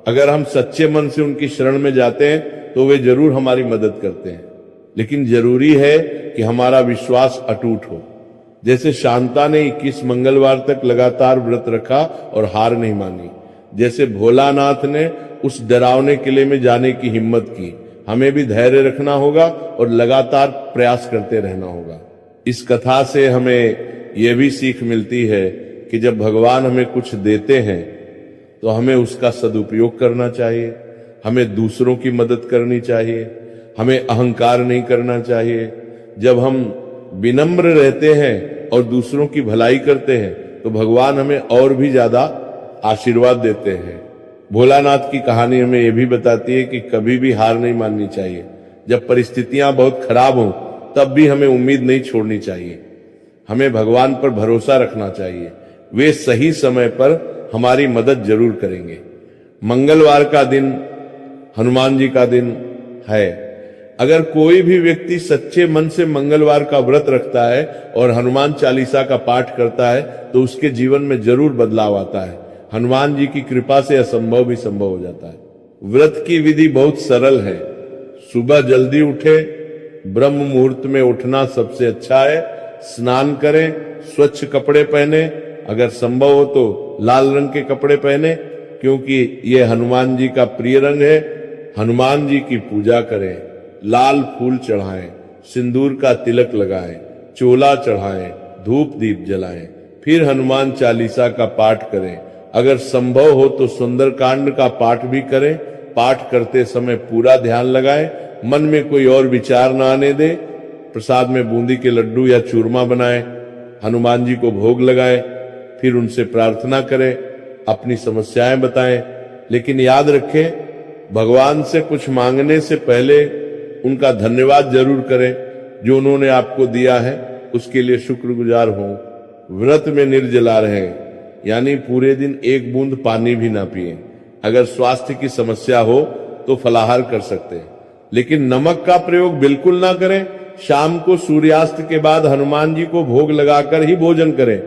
अगर हम सच्चे मन से उनकी शरण में जाते हैं तो वे जरूर हमारी मदद करते हैं। लेकिन जरूरी है कि हमारा विश्वास अटूट हो। जैसे शांता ने 21 मंगलवार तक लगातार व्रत रखा और हार नहीं मानी, जैसे भोलानाथ ने उस डरावने किले में जाने की हिम्मत की, हमें भी धैर्य रखना होगा और लगातार प्रयास करते रहना होगा। इस कथा से हमें यह भी सीख मिलती है कि जब भगवान हमें कुछ देते हैं तो हमें उसका सदुपयोग करना चाहिए। हमें दूसरों की मदद करनी चाहिए। हमें अहंकार नहीं करना चाहिए। जब हम विनम्र रहते हैं और दूसरों की भलाई करते हैं तो भगवान हमें और भी ज्यादा आशीर्वाद देते हैं। भोलानाथ की कहानी हमें यह भी बताती है कि कभी भी हार नहीं माननी चाहिए। जब परिस्थितियां बहुत खराब हों तब भी हमें उम्मीद नहीं छोड़नी चाहिए। हमें भगवान पर भरोसा रखना चाहिए। वे सही समय पर हमारी मदद जरूर करेंगे। मंगलवार का दिन हनुमान जी का दिन है। अगर कोई भी व्यक्ति सच्चे मन से मंगलवार का व्रत रखता है और हनुमान चालीसा का पाठ करता है तो उसके जीवन में जरूर बदलाव आता है। हनुमान जी की कृपा से असंभव भी संभव हो जाता है। व्रत की विधि बहुत सरल है। सुबह जल्दी उठे, ब्रह्म मुहूर्त में उठना सबसे अच्छा है। स्नान करें, स्वच्छ कपड़े पहने, अगर संभव हो तो लाल रंग के कपड़े पहने क्योंकि ये हनुमान जी का प्रिय रंग है। हनुमान जी की पूजा करें, लाल फूल चढ़ाएं, सिंदूर का तिलक लगाएं, चोला चढ़ाएं, धूप दीप जलाएं, फिर हनुमान चालीसा का पाठ करें। अगर संभव हो तो सुंदरकांड का पाठ भी करें। पाठ करते समय पूरा ध्यान लगाएं, मन में कोई और विचार न आने दें। प्रसाद में बूंदी के लड्डू या चूरमा बनाएं, हनुमान जी को भोग लगाएं, फिर उनसे प्रार्थना करें, अपनी समस्याएं बताएं। लेकिन याद रखें, भगवान से कुछ मांगने से पहले उनका धन्यवाद जरूर करें। जो उन्होंने आपको दिया है उसके लिए शुक्रगुजार हों। व्रत में निर्जला रहें, यानी पूरे दिन एक बूंद पानी भी ना पिएं। अगर स्वास्थ्य की समस्या हो तो फलाहार कर सकते हैं, लेकिन नमक का प्रयोग बिल्कुल ना करें। शाम को सूर्यास्त के बाद हनुमान जी को भोग लगाकर ही भोजन करें।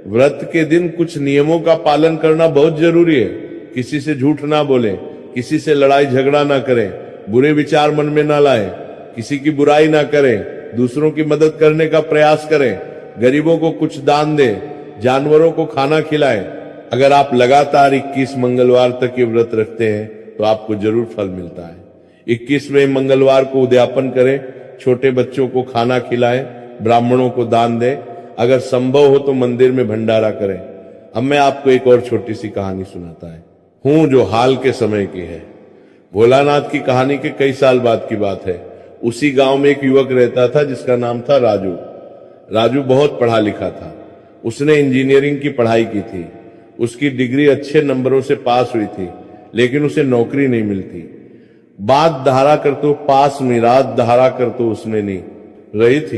व्रत के दिन कुछ नियमों का पालन करना बहुत जरूरी है। किसी से झूठ ना बोलें, किसी से लड़ाई झगड़ा ना करें, बुरे विचार मन में ना लाएं, किसी की बुराई ना करें, दूसरों की मदद करने का प्रयास करें, गरीबों को कुछ दान दें, जानवरों को खाना खिलाएं। अगर आप लगातार 21 मंगलवार तक ये व्रत रखते हैं तो आपको जरूर फल मिलता है। 21वें मंगलवार को उद्यापन करें, छोटे बच्चों को खाना खिलाएं, ब्राह्मणों को दान दें। अगर संभव हो तो मंदिर में भंडारा करें। अब मैं आपको एक और छोटी सी कहानी सुनाता हूं जो हाल के समय की है। भोलानाथ की कहानी के कई साल बाद की बात है। उसी गांव में एक युवक रहता था जिसका नाम था राजू। राजू बहुत पढ़ा लिखा था। उसने इंजीनियरिंग की पढ़ाई की थी। उसकी डिग्री अच्छे नंबरों से पास हुई थी, लेकिन उसे नौकरी नहीं मिलती। बात दहाड़ा कर तो पास में, रात दहाड़ा कर तो उसमें नहीं रही थी।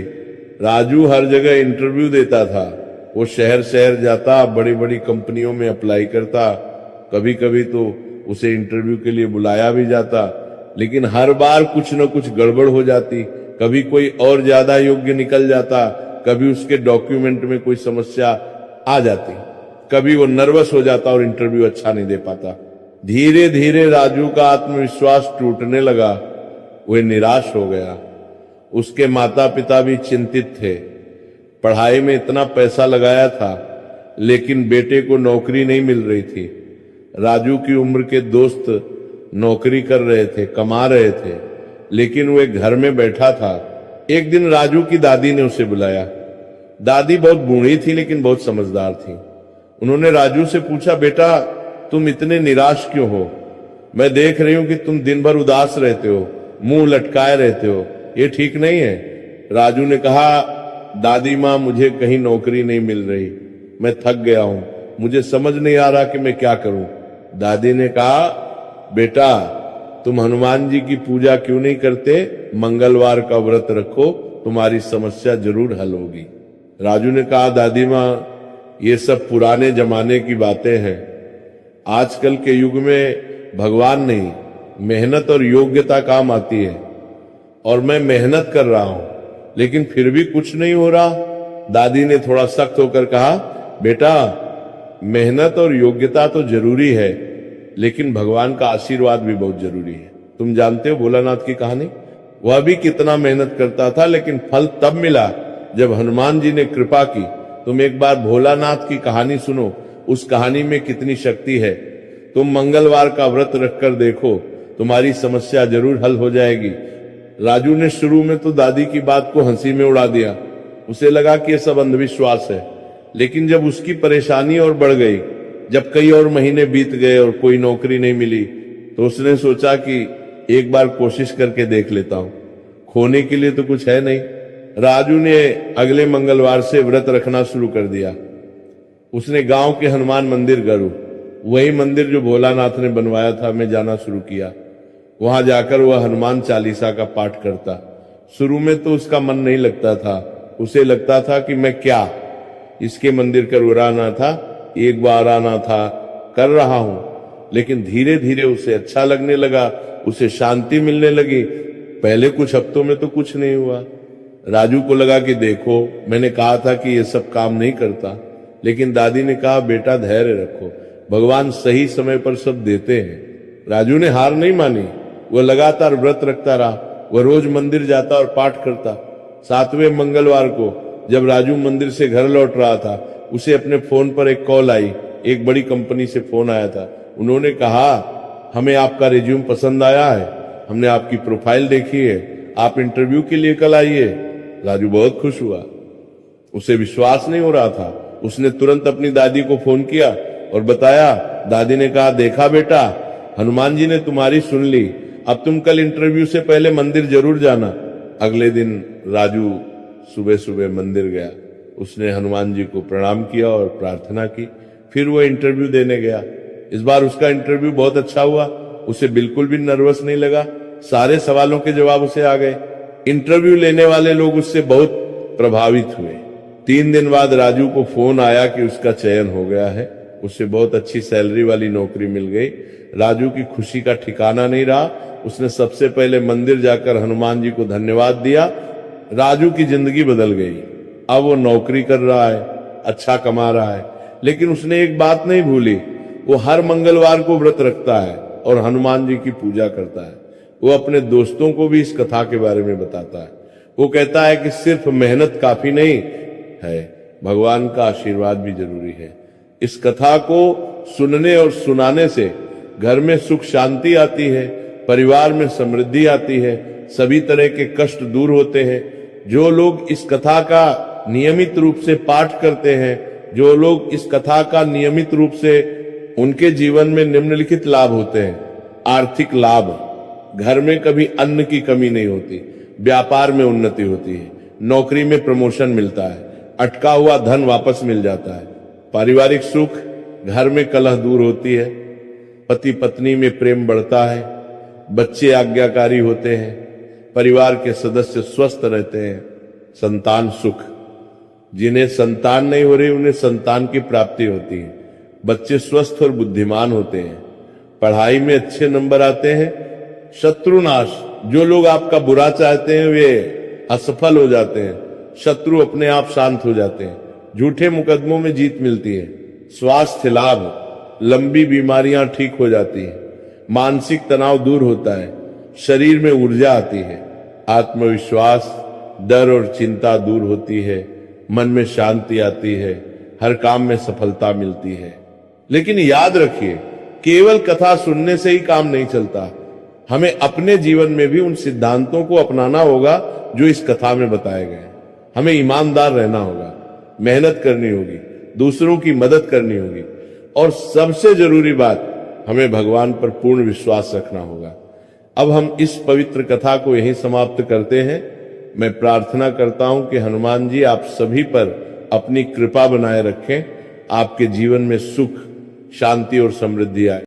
राजू हर जगह इंटरव्यू देता था। वो शहर शहर जाता, बड़ी बड़ी कंपनियों में अप्लाई करता। कभी कभी तो उसे इंटरव्यू के लिए बुलाया भी जाता, लेकिन हर बार कुछ न कुछ गड़बड़ हो जाती। कभी कोई और ज्यादा योग्य निकल जाता, कभी उसके डॉक्यूमेंट में कोई समस्या आ जाती, कभी वो नर्वस हो जाता और इंटरव्यू अच्छा नहीं दे पाता। धीरे धीरे राजू का आत्मविश्वास टूटने लगा। वह निराश हो गया। उसके माता पिता भी चिंतित थे। पढ़ाई में इतना पैसा लगाया था, लेकिन बेटे को नौकरी नहीं मिल रही थी। राजू की उम्र के दोस्त नौकरी कर रहे थे, कमा रहे थे, लेकिन वह घर में बैठा था। एक दिन राजू की दादी ने उसे बुलाया। दादी बहुत बूढ़ी थी, लेकिन बहुत समझदार थी। उन्होंने राजू से पूछा, बेटा तुम इतने निराश क्यों हो? मैं देख रही हूं कि तुम दिन भर उदास रहते हो, मुंह लटकाए रहते हो, ये ठीक नहीं है। राजू ने कहा, दादी माँ मुझे कहीं नौकरी नहीं मिल रही, मैं थक गया हूं, मुझे समझ नहीं आ रहा कि मैं क्या करूं। दादी ने कहा, बेटा तुम हनुमान जी की पूजा क्यों नहीं करते? मंगलवार का व्रत रखो, तुम्हारी समस्या जरूर हल होगी। राजू ने कहा, दादी माँ ये सब पुराने जमाने की बातें हैं। आजकल के युग में भगवान नहीं, मेहनत और योग्यता काम आती है, और मैं मेहनत कर रहा हूं, लेकिन फिर भी कुछ नहीं हो रहा। दादी ने थोड़ा सख्त होकर कहा, बेटा मेहनत और योग्यता तो जरूरी है, लेकिन भगवान का आशीर्वाद भी बहुत जरूरी है। तुम जानते हो भोलानाथ की कहानी? वह भी कितना मेहनत करता था, लेकिन फल तब मिला जब हनुमान जी ने कृपा की। तुम एक बार भोलानाथ की कहानी सुनो, उस कहानी में कितनी शक्ति है। तुम मंगलवार का व्रत रखकर देखो, तुम्हारी समस्या जरूर हल हो जाएगी। राजू ने शुरू में तो दादी की बात को हंसी में उड़ा दिया। उसे लगा कि यह सब अंधविश्वास है, लेकिन जब उसकी परेशानी और बढ़ गई, जब कई और महीने बीत गए और कोई नौकरी नहीं मिली, तो उसने सोचा कि एक बार कोशिश करके देख लेता हूं, खोने के लिए तो कुछ है नहीं। राजू ने अगले मंगलवार से व्रत रखना शुरू कर दिया। उसने गांव के हनुमान मंदिर गरू, वही मंदिर जो भोलानाथ ने बनवाया था, में जाना शुरू किया। वहां जाकर वह हनुमान चालीसा का पाठ करता। शुरू में तो उसका मन नहीं लगता था, उसे लगता था कि मैं क्या इसके मंदिर करवाना था, एक बार आना था, कर रहा हूं। लेकिन धीरे धीरे उसे अच्छा लगने लगा, उसे शांति मिलने लगी। पहले कुछ हफ्तों में तो कुछ नहीं हुआ। राजू को लगा कि देखो, मैंने कहा था कि ये सब काम नहीं करता, लेकिन दादी ने कहा, बेटा धैर्य रखो, भगवान सही समय पर सब देते हैं। राजू ने हार नहीं मानी, वह लगातार व्रत रखता रहा। वह रोज मंदिर जाता और पाठ करता। 7वें मंगलवार को जब राजू मंदिर से घर लौट रहा था, उसे अपने फोन पर एक कॉल आई। एक बड़ी कंपनी से फोन आया था। उन्होंने कहा, हमें आपका रिज्यूम पसंद आया है, हमने आपकी प्रोफाइल देखी है, आप इंटरव्यू के लिए कल आइए। राजू बहुत खुश हुआ, उसे विश्वास नहीं हो रहा था। उसने तुरंत अपनी दादी को फोन किया और बताया। दादी ने कहा, देखा बेटा, हनुमान जी ने तुम्हारी सुन ली, अब तुम कल इंटरव्यू से पहले मंदिर जरूर जाना। अगले दिन राजू सुबह सुबह मंदिर गया। उसने हनुमान जी को प्रणाम किया और प्रार्थना की। फिर वो इंटरव्यू देने गया। इस बार उसका इंटरव्यू बहुत अच्छा हुआ। उसे बिल्कुल भी नर्वस नहीं लगा। सारे सवालों के जवाब उसे आ गए। इंटरव्यू लेने वाले लोग उससे बहुत प्रभावित हुए। 3 दिन बाद राजू को फोन आया कि उसका चयन हो गया है। उसे बहुत अच्छी सैलरी वाली नौकरी मिल गई। राजू की खुशी का ठिकाना नहीं रहा। उसने सबसे पहले मंदिर जाकर हनुमान जी को धन्यवाद दिया। राजू की जिंदगी बदल गई। अब वो नौकरी कर रहा है, अच्छा कमा रहा है, लेकिन उसने एक बात नहीं भूली, वो हर मंगलवार को व्रत रखता है और हनुमान जी की पूजा करता है। वो अपने दोस्तों को भी इस कथा के बारे में बताता है। वो कहता है कि सिर्फ मेहनत काफी नहीं है, भगवान का आशीर्वाद भी जरूरी है। इस कथा को सुनने और सुनाने से घर में सुख शांति आती है, परिवार में समृद्धि आती है, सभी तरह के कष्ट दूर होते हैं। जो लोग इस कथा का नियमित रूप से पाठ करते हैं, जो लोग इस कथा का नियमित रूप से, उनके जीवन में निम्नलिखित लाभ होते हैं। आर्थिक लाभ, घर में कभी अन्न की कमी नहीं होती, व्यापार में उन्नति होती है, नौकरी में प्रमोशन मिलता है, अटका हुआ धन वापस मिल जाता है, पारिवारिक सुख, घर में कलह दूर होती है, पति पत्नी में प्रेम बढ़ता है, बच्चे आज्ञाकारी होते हैं, परिवार के सदस्य स्वस्थ रहते हैं, संतान सुख, जिन्हें संतान नहीं हो रही उन्हें संतान की प्राप्ति होती है, बच्चे स्वस्थ और बुद्धिमान होते हैं, पढ़ाई में अच्छे नंबर आते हैं, शत्रुनाश, जो लोग आपका बुरा चाहते हैं वे असफल हो जाते हैं, शत्रु अपने आप शांत हो जाते हैं, झूठे मुकदमों में जीत मिलती है, स्वास्थ्य लाभ, लंबी बीमारियां ठीक हो जाती हैं, मानसिक तनाव दूर होता है, शरीर में ऊर्जा आती है, आत्मविश्वास, डर और चिंता दूर होती है, मन में शांति आती है, हर काम में सफलता मिलती है। लेकिन याद रखिए, केवल कथा सुनने से ही काम नहीं चलता। हमें अपने जीवन में भी उन सिद्धांतों को अपनाना होगा जो इस कथा में बताए गए। हमें ईमानदार रहना होगा, मेहनत करनी होगी, दूसरों की मदद करनी होगी और सबसे जरूरी बात, हमें भगवान पर पूर्ण विश्वास रखना होगा। अब हम इस पवित्र कथा को यहीं समाप्त करते हैं। मैं प्रार्थना करता हूं कि हनुमान जी आप सभी पर अपनी कृपा बनाए रखें, आपके जीवन में सुख, शांति और समृद्धि आए।